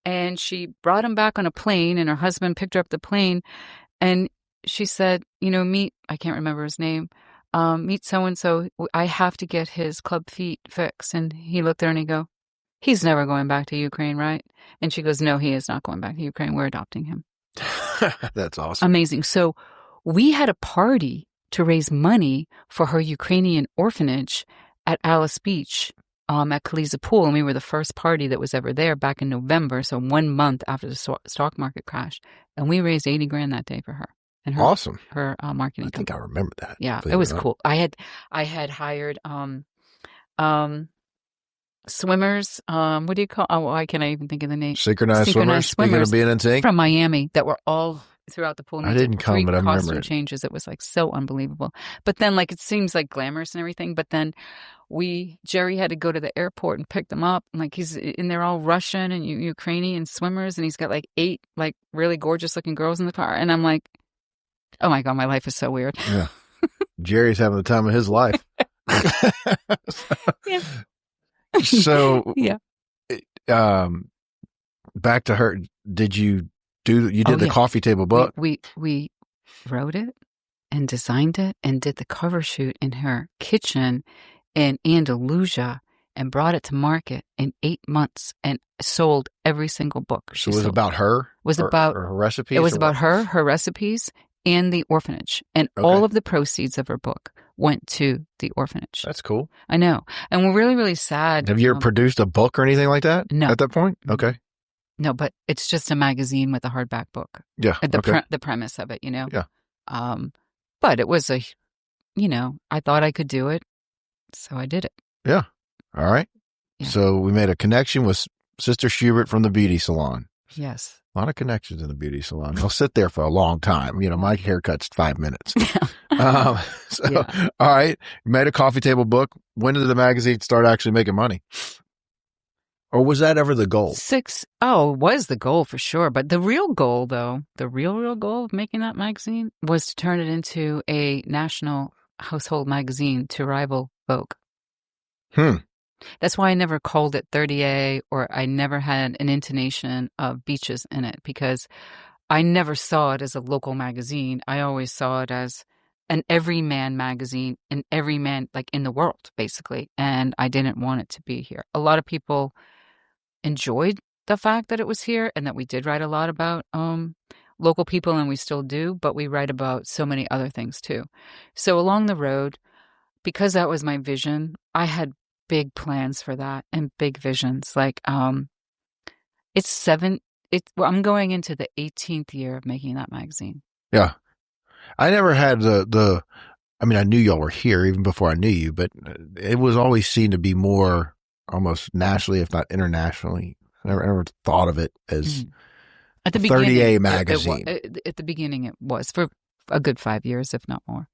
And she brought him back on a plane, and her husband picked her up the plane. And she said, meet, I can't remember his name, meet so-and-so. I have to get his club feet fixed. And he looked at her and he go, he's never going back to Ukraine, right? And she goes, no, he is not going back to Ukraine. We're adopting him. That's awesome. Amazing. So we had a party to raise money for her Ukrainian orphanage at Alice Beach at Kaliza Pool. And we were the first party that was ever there back in November. So 1 month after the stock market crash. And we raised $80,000 that day for her. And her, awesome. Her marketing I think company. I remember that. Yeah, it was cool. I had hired swimmers. What do you call? Oh, why can't I even think of the name? Synchronized swimmers. Speaking of being in sync, from Miami that were all throughout the pool. And I didn't come, but I remember costume it. changes. It was like so unbelievable. But then, like, it seems like glamorous and everything. But then Jerry had to go to the airport and pick them up. And like and they're all Russian and Ukrainian swimmers, and he's got like 8 like really gorgeous looking girls in the car. And I'm like, oh my God, my life is so weird. Yeah, Jerry's having the time of his life. Yeah. So, yeah. Back to her. Did you did the coffee table book? We wrote it and designed it and did the cover shoot in her kitchen in Andalusia and brought it to market in 8 months and sold every single book. So it was about her? It was about her recipes? It was about her recipes, and the orphanage. And all of the proceeds of her book went to the orphanage. That's cool. I know. And we're really, really sad. Have you ever produced a book or anything like that? No. At that point? Okay. No, but it's just a magazine with a hardback book. Yeah. The premise of it, Yeah. But it was I thought I could do it, so I did it. Yeah. All right. Yeah. So we made a connection with Sister Schubert from the beauty salon. Yes. A lot of connections in the beauty salon. I'll sit there for a long time. My haircut's 5 minutes. All right. You made a coffee table book. When did the magazine start actually making money? Or was that ever the goal? It was the goal for sure. But the real goal, though, the real goal of making that magazine was to turn it into a national household magazine to rival Vogue. That's why I never called it 30A, or I never had an intonation of beaches in it, because I never saw it as a local magazine. I always saw it as an everyman magazine, and everyman like in the world, basically. And I didn't want it to be here. A lot of people enjoyed the fact that it was here and that we did write a lot about local people, and we still do, but we write about so many other things too. So along the road, because that was my vision, I had big plans for that and big visions. Like I'm going into the 18th year of making that magazine. Yeah. I never had I knew y'all were here even before I knew you, but it was always seen to be more almost nationally, if not internationally. I never thought of it as at the 30A magazine. At the beginning, it was for a good 5 years, if not more.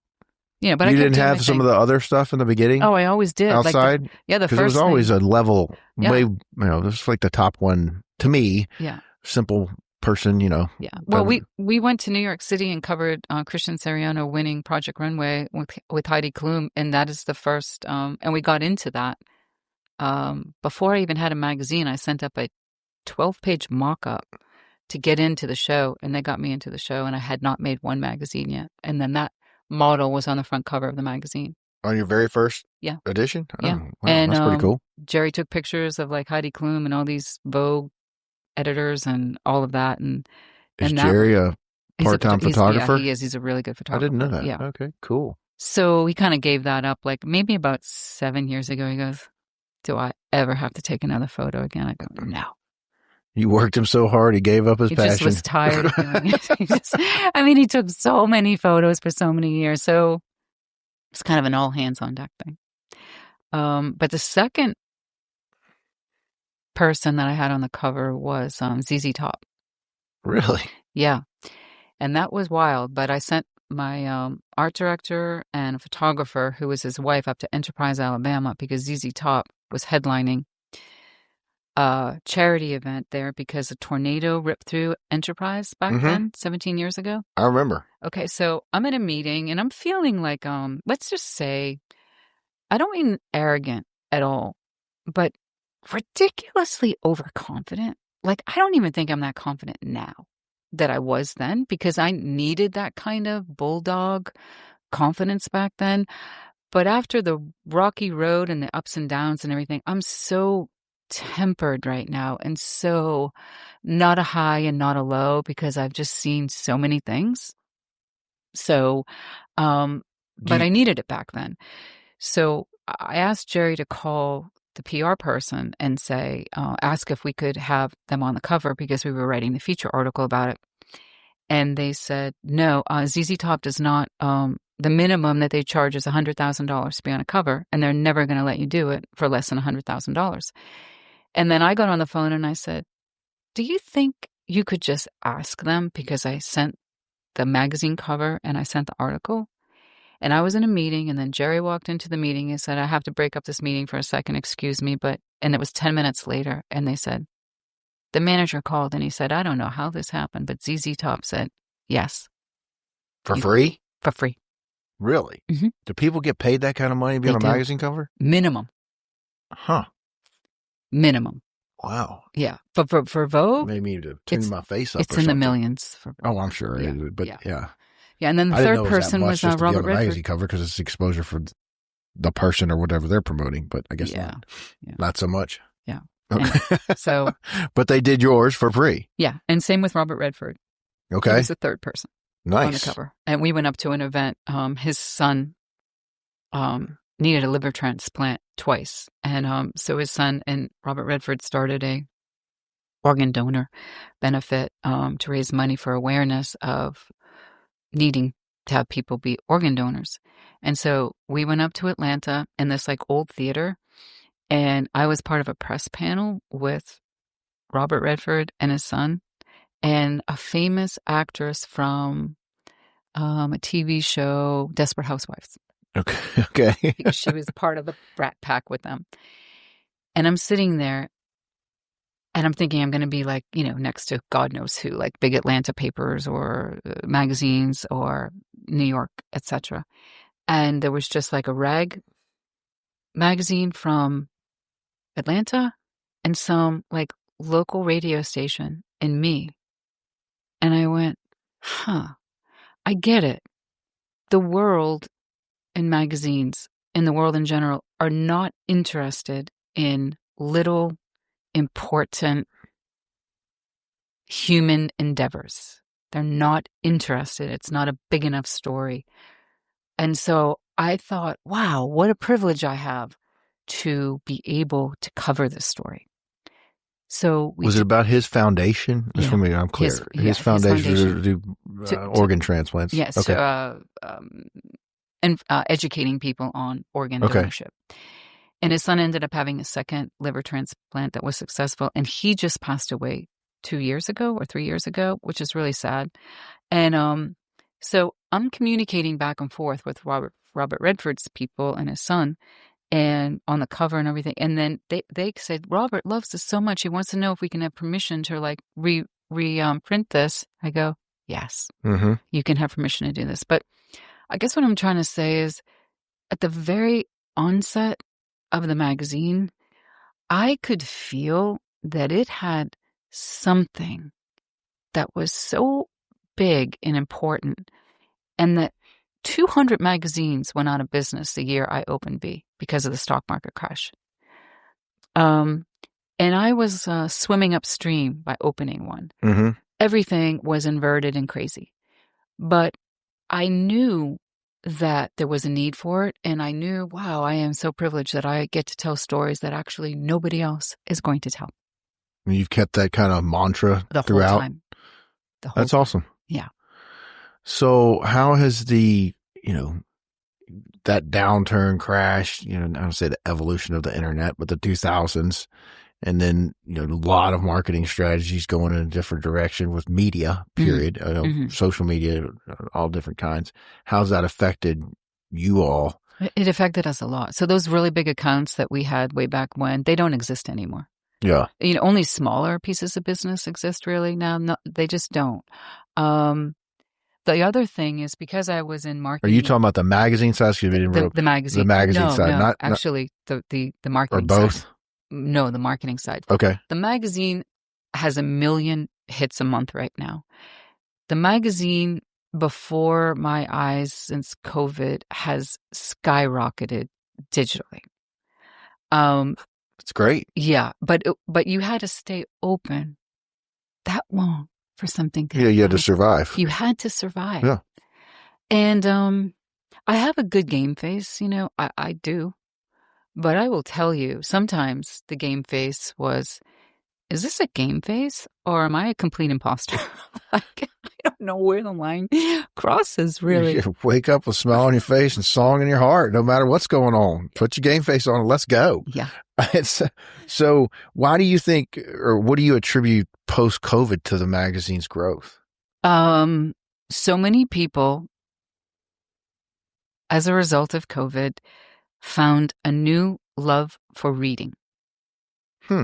Yeah, but you didn't have some of the other stuff in the beginning. Oh, I always did. Outside, the first. Because it was always a level. Yeah. Way, this was like the top one to me. Yeah. Simple person, Yeah. Well, we went to New York City and covered Christian Siriano winning Project Runway with Heidi Klum, and that is the first. And we got into that before I even had a magazine. I sent up a 12-page mock-up to get into the show, and they got me into the show, and I had not made one magazine yet. And then that model was on the front cover of the magazine. On your very first edition? Yeah. Oh, wow, and that's pretty cool. Jerry took pictures of like Heidi Klum and all these Vogue editors and all of that. Is Jerry a part-time photographer? Yeah, he is. He's a really good photographer. I didn't know that. Yeah. Okay, cool. So he kind of gave that up like maybe about 7 years ago. He goes, do I ever have to take another photo again? I go, no. You worked him so hard, he gave up his passion. He just was tired of doing it. He took so many photos for so many years. So it's kind of an all hands on deck thing. But the second person that I had on the cover was ZZ Top. Really? Yeah. And that was wild. But I sent my art director and a photographer who was his wife up to Enterprise, Alabama, because ZZ Top was headlining a charity event there because a tornado ripped through Enterprise back then, 17 years ago. I remember. Okay, so I'm in a meeting and I'm feeling like, let's just say, I don't mean arrogant at all, but ridiculously overconfident like, I don't even think I'm that confident now that I was then, because I needed that kind of bulldog confidence back then. But after the rocky road and the ups and downs and everything, I'm so tempered right now, and so not a high and not a low, because I've just seen so many things. So, but I needed it back then. So I asked Jerry to call the PR person and say, ask if we could have them on the cover, because we were writing the feature article about it. And they said, no, ZZ Top does not, the minimum that they charge is $100,000 to be on a cover, and they're never going to let you do it for less than $100,000. And then I got on the phone and I said, do you think you could just ask them? Because I sent the magazine cover and I sent the article. And I was in a meeting, and then Jerry walked into the meeting and said, I have to break up this meeting for a second, excuse me. And it was 10 minutes later, and they said, the manager called and he said, I don't know how this happened, but ZZ Top said, yes. For free? For free. Really? Mm-hmm. Do people get paid that kind of money to be on a magazine cover? Minimum. Huh. Minimum. Wow. Yeah. But for Vogue, made me to tune my face up. It's in the millions. I'm sure. Yeah. But yeah. Yeah, and then the third person was Robert Robert Redford. Magazine cover, because it's exposure for the person or whatever they're promoting. But I guess not so much. Yeah. Okay. So, but they did yours for free. Yeah, and same with Robert Redford. Okay, he was the third person on the cover, and we went up to an event. His son needed a liver transplant twice, and so his son and Robert Redford started a organ donor benefit to raise money for awareness of needing to have people be organ donors. And so we went up to Atlanta in this like old theater, and I was part of a press panel with Robert Redford and his son and a famous actress from a TV show, Desperate Housewives. Okay. She was part of the Brat Pack with them. And I'm sitting there, and I'm thinking I'm going to be like, next to God knows who, like big Atlanta papers or magazines or New York, etc. And there was just like a rag magazine from Atlanta and some like local radio station and me. And I went, I get it. The world and magazines in the world in general are not interested in little important human endeavors. They're not interested. It's not a big enough story. And so I thought, wow, what a privilege I have to be able to cover this story. So was it about his foundation? Just for me, I'm clear. His foundation to do organ transplants. Yes. Okay. And educating people on organ ownership. And his son ended up having a second liver transplant that was successful. And he just passed away 2 years ago or 3 years ago, which is really sad. And so I'm communicating back and forth with Robert Redford's people and his son, and on the cover and everything. And then they said, Robert loves this so much. He wants to know if we can have permission to like print this. I go, yes, you can have permission to do this. But I guess what I'm trying to say is, at the very onset of the magazine, I could feel that it had something that was so big and important, and that 200 magazines went out of business the year I opened VIE because of the stock market crash. And I was swimming upstream by opening one. Mm-hmm. Everything was inverted and crazy. But I knew that there was a need for it, and I knew, wow, I am so privileged that I get to tell stories that actually nobody else is going to tell. You've kept that kind of mantra the throughout. Whole time. That's awesome. Yeah. So how has the, that downturn crash, I don't say the evolution of the internet, but the 2000s, and then, a lot of marketing strategies going in a different direction with media, period, social media, all different kinds. How's that affected you all? It affected us a lot. So those really big accounts that we had way back when, they don't exist anymore. Yeah. Only smaller pieces of business exist really now. No, they just don't. The other thing is, because I was in marketing. Are you talking about the magazine side? Excuse me, the magazine. The magazine side. No, not actually the marketing or both? side. No, the marketing side. Okay. The magazine has 1 million hits a month right now. The magazine, before my eyes since COVID, has skyrocketed digitally. It's great. Yeah, but you had to stay open that long for something to Yeah, you had to happen. survive. You had to survive. Yeah. And I have a good game face, I do. But I will tell you, sometimes the game face was, is this a game face or am I a complete imposter? Like, I don't know where the line crosses, really. You wake up with a smile on your face and song in your heart, no matter what's going on. Put your game face on and let's go. Yeah. So why do you think, or what do you attribute post-COVID to the magazine's growth? So many people, as a result of COVID, found a new love for reading.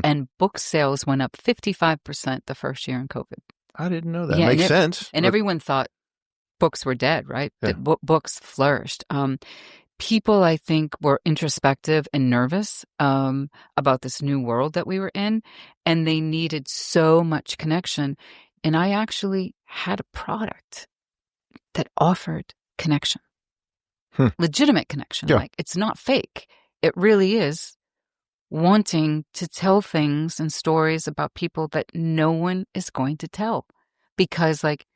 And book sales went up 55% the first year in COVID. I didn't know that. Yeah, Makes sense. And everyone thought books were dead, right? Yeah. That books flourished. People, I think, were introspective and nervous about this new world that we were in, and they needed so much connection. And I actually had a product that offered connection, legitimate connection. Yeah. Like, it's not fake. It really is wanting to tell things and stories about people that no one is going to tell, because, like,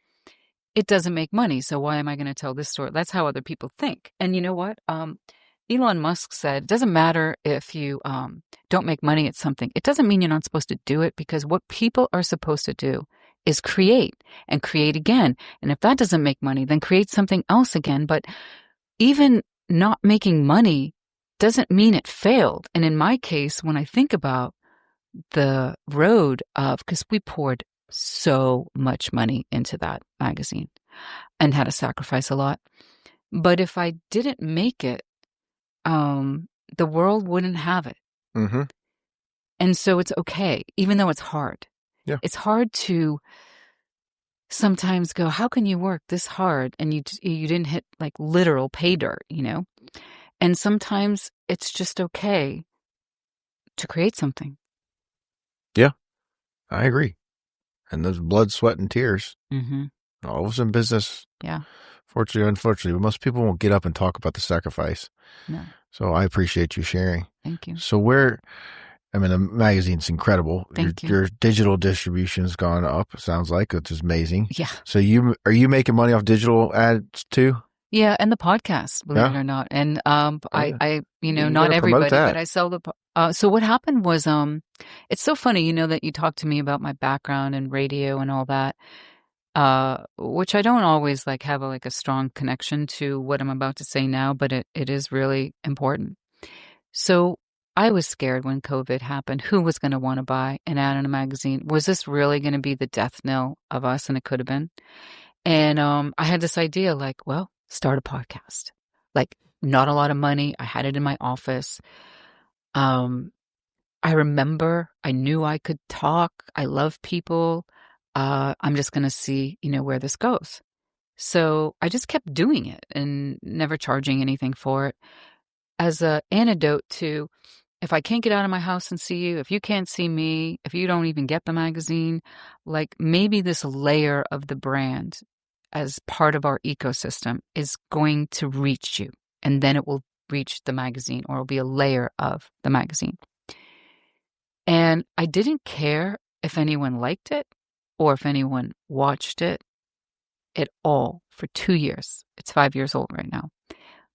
it doesn't make money. So why am I going to tell this story? That's how other people think. And you know what? Elon Musk said, it doesn't matter if you don't make money at something. It doesn't mean you're not supposed to do it, because what people are supposed to do is create and create again. And if that doesn't make money, then create something else again. But even not making money doesn't mean it failed. And in my case, when I think about the road of, because we poured so much money into that magazine and had to sacrifice a lot. But if I didn't make it, the world wouldn't have it. Mm-hmm. And so it's okay, even though it's hard. Yeah. It's hard to sometimes go, how can you work this hard and you didn't hit like literal pay dirt, And sometimes it's just okay to create something. Yeah, I agree. And there's blood, sweat, and tears. Mm-hmm. All of us in business. Yeah. Fortunately or unfortunately, but most people won't get up and talk about the sacrifice. No. So I appreciate you sharing. Thank you. So the magazine's incredible. Thank you. Your digital distribution's gone up, it sounds like, which is amazing. Yeah. So are you making money off digital ads too? Yeah, and the podcast, believe it or not. And I not everybody, but I sell the. So what happened was, it's so funny, that you talked to me about my background in radio and all that, which I don't always have a strong connection to what I'm about to say now, but it is really important. So I was scared when COVID happened. Who was going to want to buy an ad in a magazine? Was this really going to be the death knell of us? And it could have been. And I had this idea, start a podcast. Not a lot of money. I had it in my office. I remember I knew I could talk. I love people. I'm just going to see, where this goes. So I just kept doing it and never charging anything for it, as an antidote to, if I can't get out of my house and see you, if you can't see me, if you don't even get the magazine, maybe this layer of the brand as part of our ecosystem is going to reach you, and then it will reach the magazine, or it'll be a layer of the magazine. And I didn't care if anyone liked it or if anyone watched it at all for 2 years. It's 5 years old right now,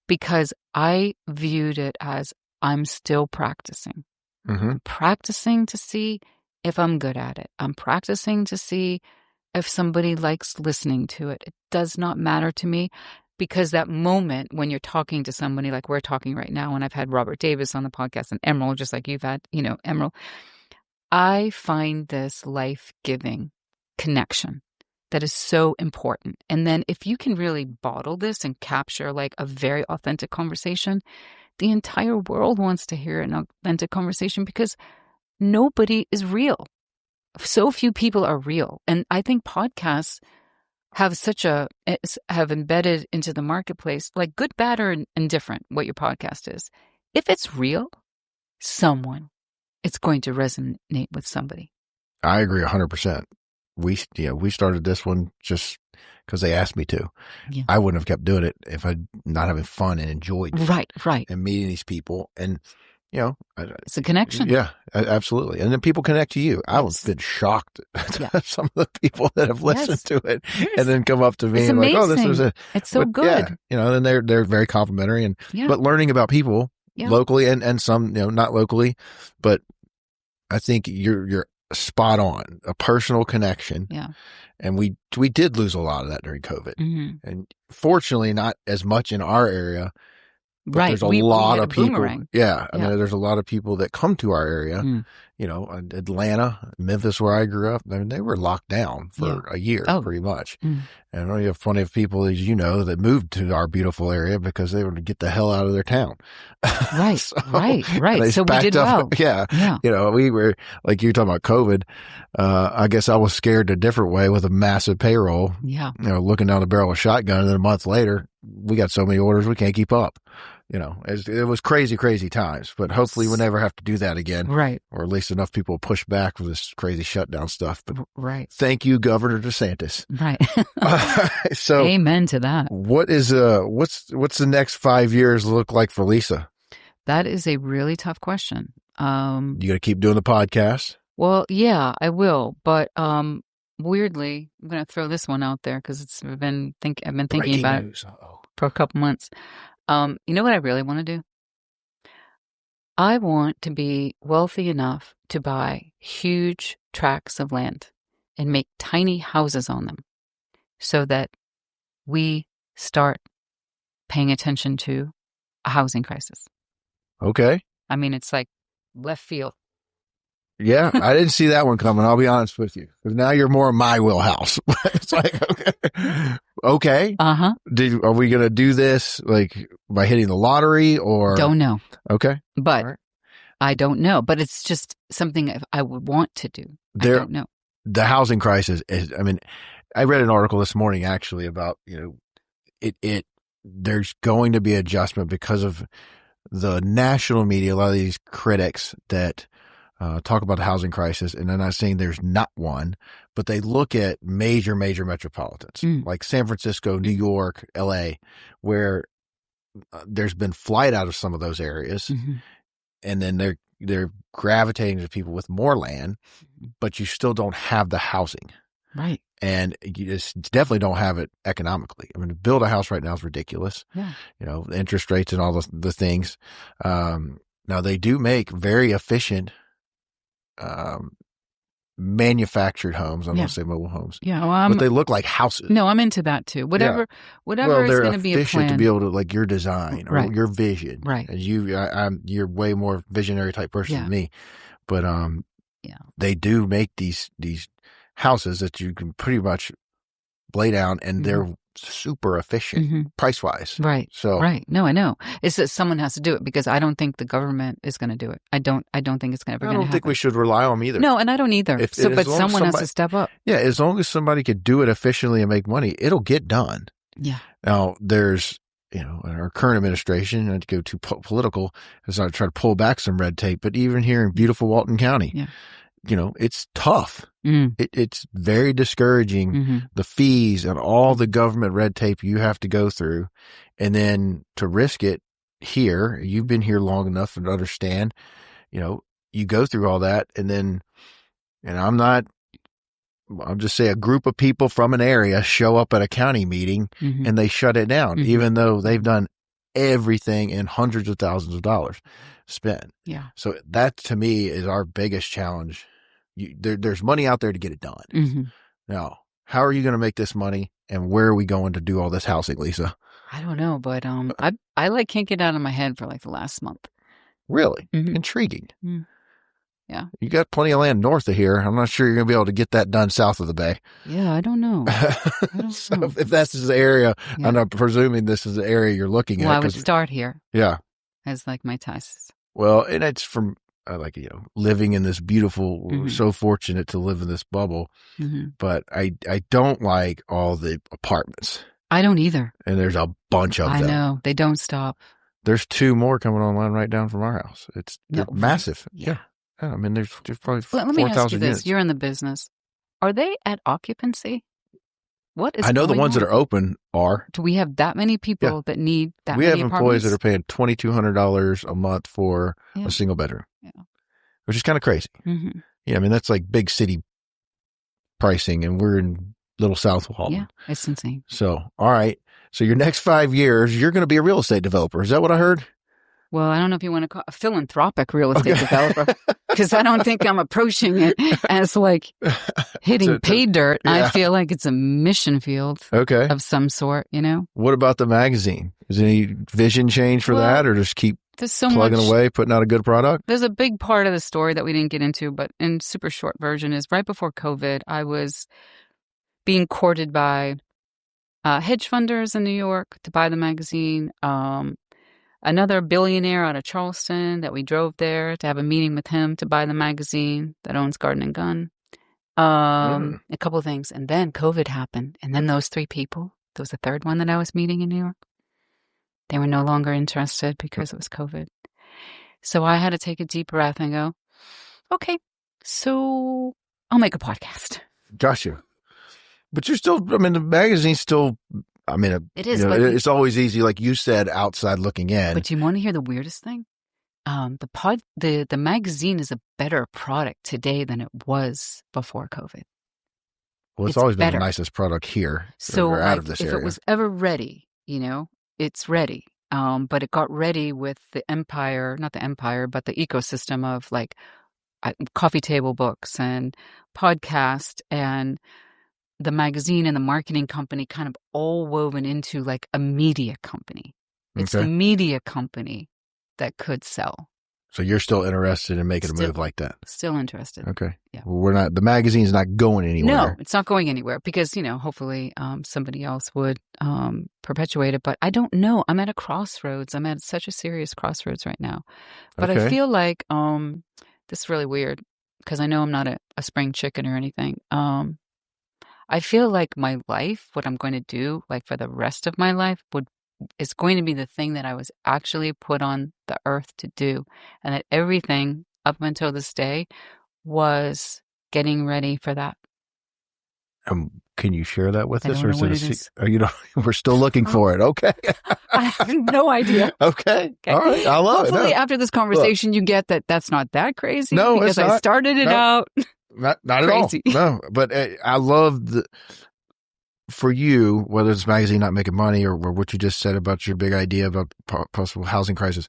because I viewed it as, I'm still practicing. Mm-hmm. I'm practicing to see if I'm good at it. I'm practicing to see if somebody likes listening to it. It does not matter to me, because that moment when you're talking to somebody like we're talking right now, and I've had Robert Davis on the podcast and Emerald, just like you've had, Emerald, I find this life-giving connection that is so important. And then if you can really bottle this and capture a very authentic conversation, the entire world wants to hear an authentic conversation, because nobody is real. So few people are real. And I think podcasts have embedded into the marketplace, good, bad, or indifferent, what your podcast is. If it's real, it's going to resonate with somebody. I agree 100%. We started this one just because they asked me to. Yeah. I wouldn't have kept doing it if I'd not having fun and enjoyed it. Right. And meeting these people. And, it's a connection. Yeah, absolutely. And then people connect to you. I was been shocked at some of the people that have listened to it and then come up to me and like, oh, this was it's so good. Yeah, and they're very complimentary but learning about people locally and some, not locally, but I think you're spot on, a personal connection. Yeah. And we did lose a lot of that during COVID. Mm-hmm. And fortunately not as much in our area. But right. There's a lot of people. Boomerang. Yeah. I mean, there's a lot of people that come to our area, Atlanta, Memphis, where I grew up. I mean, they were locked down for a year, pretty much. Mm. And I know you have plenty of people, as you know, that moved to our beautiful area because they wanted to get the hell out of their town. Right. Right. So we did well. Yeah. We were, like you were talking about COVID. I guess I was scared a different way with a massive payroll. Yeah. Looking down the barrel of a shotgun, and then a month later, we got so many orders we can't keep up. It was crazy times, but hopefully we'll never have to do that again. Right. Or at least enough people push back for this crazy shutdown stuff. But right. Thank you, Governor DeSantis. Right. So amen to that. What is, what's the next 5 years look like for Lisa? That is a really tough question. You got to keep doing the podcast? Well, yeah, I will. But, weirdly, I'm going to throw this one out there because I've been thinking Breaking about news. it for a couple months. You know what I really want to do? I want to be wealthy enough to buy huge tracts of land and make tiny houses on them so that we start paying attention to a housing crisis. Okay. I mean, it's like left field. Yeah, I didn't see that one coming. I'll be honest with you, because now you're more in my wheelhouse. It's like, okay. Uh-huh. Are we going to do this like by hitting the lottery or? Don't know. Okay. But right. I don't know. But it's just something I would want to do. I don't know. The housing crisis is, I mean, I read an article this morning actually about, there's going to be adjustment because of the national media, a lot of these critics that talk about the housing crisis, and I'm not saying there's not one, but they look at major metropolitans like San Francisco, New York, LA, where there's been flight out of some of those areas, and then they're gravitating to people with more land, but you still don't have the housing. Right. And you just definitely don't have it economically. I mean, to build a house right now is ridiculous. Yeah. The interest rates and all the things. Now they do make very efficient manufactured homes. I'm going to say mobile homes. Yeah, well, but they look like houses. No, I'm into that too. Whatever is going to be a plan. To be able to like your design or your vision. Right. And you're way more visionary type person than me. But they do make these houses that you can pretty much lay down, and they're super efficient price wise. Right. So right. No, I know. It's that someone has to do it because I don't think the government is going to do it. I don't think it's ever going to happen. I don't think we should rely on them either. No, and I don't either. But someone has to step up. Yeah, as long as somebody could do it efficiently and make money, it'll get done. Yeah. Now there's, in our current administration, not to go too political, is not to try to pull back some red tape, but even here in beautiful Walton County, it's tough. It's very discouraging, the fees and all the government red tape you have to go through. And then to risk it here, you've been here long enough to understand, you go through all that. And then, I'll just say a group of people from an area show up at a county meeting and they shut it down, even though they've done everything and hundreds of thousands of dollars spent. Yeah. So that to me is our biggest challenge. There's money out there to get it done. Now, how are you going to make this money, and where are we going to do all this housing, Lisa? I don't know, but I can't get out of my head for like the last month. Really? Intriguing. Yeah. You got plenty of land north of here. I'm not sure you're going to be able to get that done south of the bay. Yeah, I don't know. So if that's the area, and I'm presuming this is the area you're looking at. Well, I would start here. Yeah. As like my tests. Well, and it's from living in this beautiful, so fortunate to live in this bubble, but I don't like all the apartments. I don't either. And there's a bunch of them. I know. They don't stop. There's 2 more coming online right down from our house. It's massive. Yeah. I mean, there's probably Let me ask you 4,000 this. units. You're in the business. Are they at occupancy? What is I know the going ones on? that are open are. Do we have that many people that need that We many have employees that are apartments? paying $2,200 a month for Yeah. a single bedroom, Yeah. which is kind of crazy. Mm-hmm. Yeah, I mean, that's like big city pricing, and we're in little South Walton. Yeah, it's insane. So, all right. So your next 5 years, you're going to be a real estate developer. Is that what I heard? Well, I don't know if you want to call a philanthropic real estate developer, because I don't think I'm approaching it as like hitting pay dirt. Yeah. I feel like it's a mission field Okay. of some sort, you know? What about the magazine? Is there any vision change for that, or just keep There's so plugging much away, putting out a good product? There's a big part of the story that we didn't get into, but in super short version is right before COVID, I was being courted by hedge funders in New York to buy the magazine. Another billionaire out of Charleston that we drove there to have a meeting with him to buy the magazine that owns Garden and Gun. A couple of things. And then COVID happened. And then those three people, there was a third one that I was meeting in New York. They were no longer interested because it was COVID. So I had to take a deep breath and go, okay, so I'll make a podcast. Gotcha. But you're still, I mean, the magazine's still, I mean, It is. you know, But it's always easy, like you said, outside looking in. But you want to hear the weirdest thing? The magazine is a better product today than it was before COVID. Well, It's always been better. the nicest product here. So we're out like, of this if area. it was ever ready, you know, it's ready. But it got ready with the empire, not the empire, but the ecosystem of like coffee table books and podcast and the magazine and the marketing company kind of all woven into like a media company. It's the media company that could sell. So you're still interested in making a move like that? Still interested. Okay. Yeah. Well, we're not, the magazine's not going anywhere. No, it's not going anywhere because, you know, hopefully somebody else would perpetuate it. But I don't know. I'm at a crossroads. I'm at such a serious crossroads right now. But I feel like this is really weird because I know I'm not a spring chicken or anything. I feel like my life, what I'm going to do, like for the rest of my life, is going to be the thing that I was actually put on the earth to do. And that everything up until this day was getting ready for that. Can you share that with us? I don't know what it is. You know, we're still looking for it. Okay. I have no idea. Okay. All right. I love Hopefully it. No. after this conversation, you get that that's not that crazy. No, because it's not. I started it out. Not at all. Crazy. No, but I love for you, whether it's magazine not making money or what you just said about your big idea about possible housing crisis,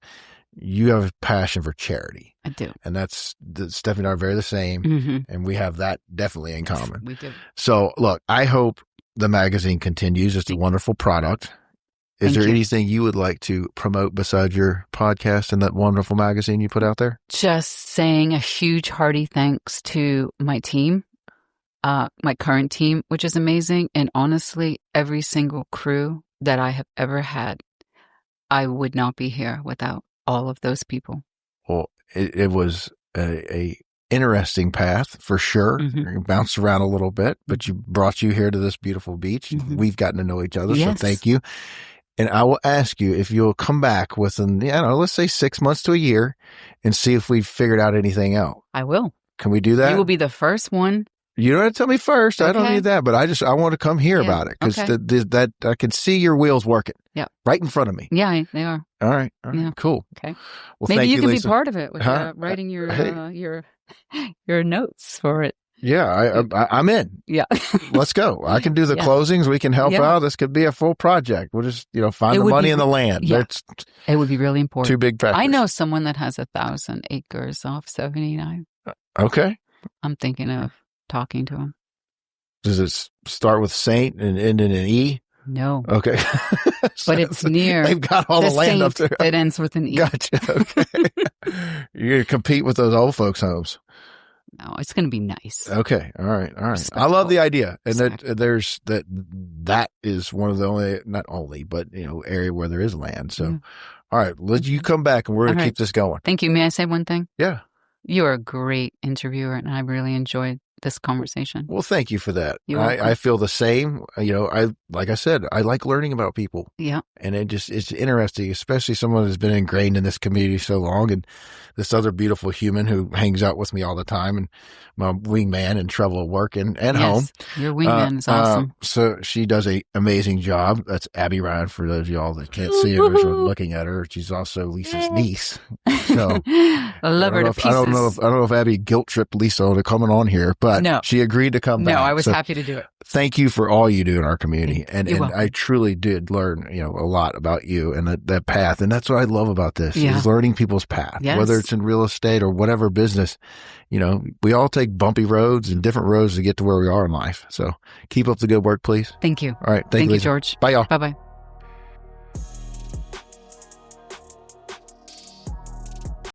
you have a passion for charity. I do. And Stephanie and I are very the same. Mm-hmm. And we have that definitely in common. We do. So look, I hope the magazine continues. It's a wonderful product. Is there anything you would like to promote besides your podcast and that wonderful magazine you put out there? Just saying a huge hearty thanks to my team, my current team, which is amazing. And honestly, every single crew that I have ever had, I would not be here without all of those people. Well, it was a interesting path for sure. Mm-hmm. You bounced around a little bit, but you brought you here to this beautiful beach. Mm-hmm. We've gotten to know each other. Yes. So thank you. And I will ask you if you'll come back within, let's say 6 months to a year and see if we've figured out anything out. I will. Can we do that? You will be the first one. You don't have to tell me first. Okay. I don't need that, but I want to come hear about it because that I can see your wheels working. Yeah. Right in front of me. Yeah, they are. All right. Yeah. Cool. Okay. Well, maybe thank you can Lisa. be part of it with writing your notes for it. Yeah, I'm in. Yeah. Let's go. I can do the closings. We can help out. This could be a full project. We'll just, find the money and the land. Yeah. That's it would be really important. Two big factors. I know someone that has 1,000 acres off 79. Okay. I'm thinking of talking to him. Does it start with Saint and end in an E? No. Okay. But it's near. They've got all the land up there. It ends with an E. Gotcha. Okay. You're going to compete with those old folks' homes. No, it's going to be nice. Okay. All right. Respectful. I love the idea. And that is one of the only, not only, but, area where there is land. So, all right, let you come back and we're going to keep this going. Thank you. May I say one thing? Yeah. You're a great interviewer and I really enjoyed this conversation. Well, thank you for that. You're welcome. I feel the same. Like I said, I like learning about people. Yeah. And it's interesting, especially someone who's been ingrained in this community so long, and this other beautiful human who hangs out with me all the time, and my wingman in trouble at work and home. Your wingman is awesome. So she does an amazing job. That's Abby Ryan, for those of y'all that can't see her visually looking at her. She's also Lisa's niece. So I love her to pieces. I don't know if Abby guilt tripped Lisa to coming on here, but No. she agreed to come back. No, I was So happy to do it. thank you for all you do in our community. And You're welcome. I truly did learn, a lot about you and that path. And that's what I love about this, Yeah. is learning people's path, Yes. whether it's in real estate or whatever business. We all take bumpy roads and different roads to get to where we are in life. So keep up the good work, please. Thank you. All right. Thank you, Lisa. George. Bye, y'all. Bye-bye.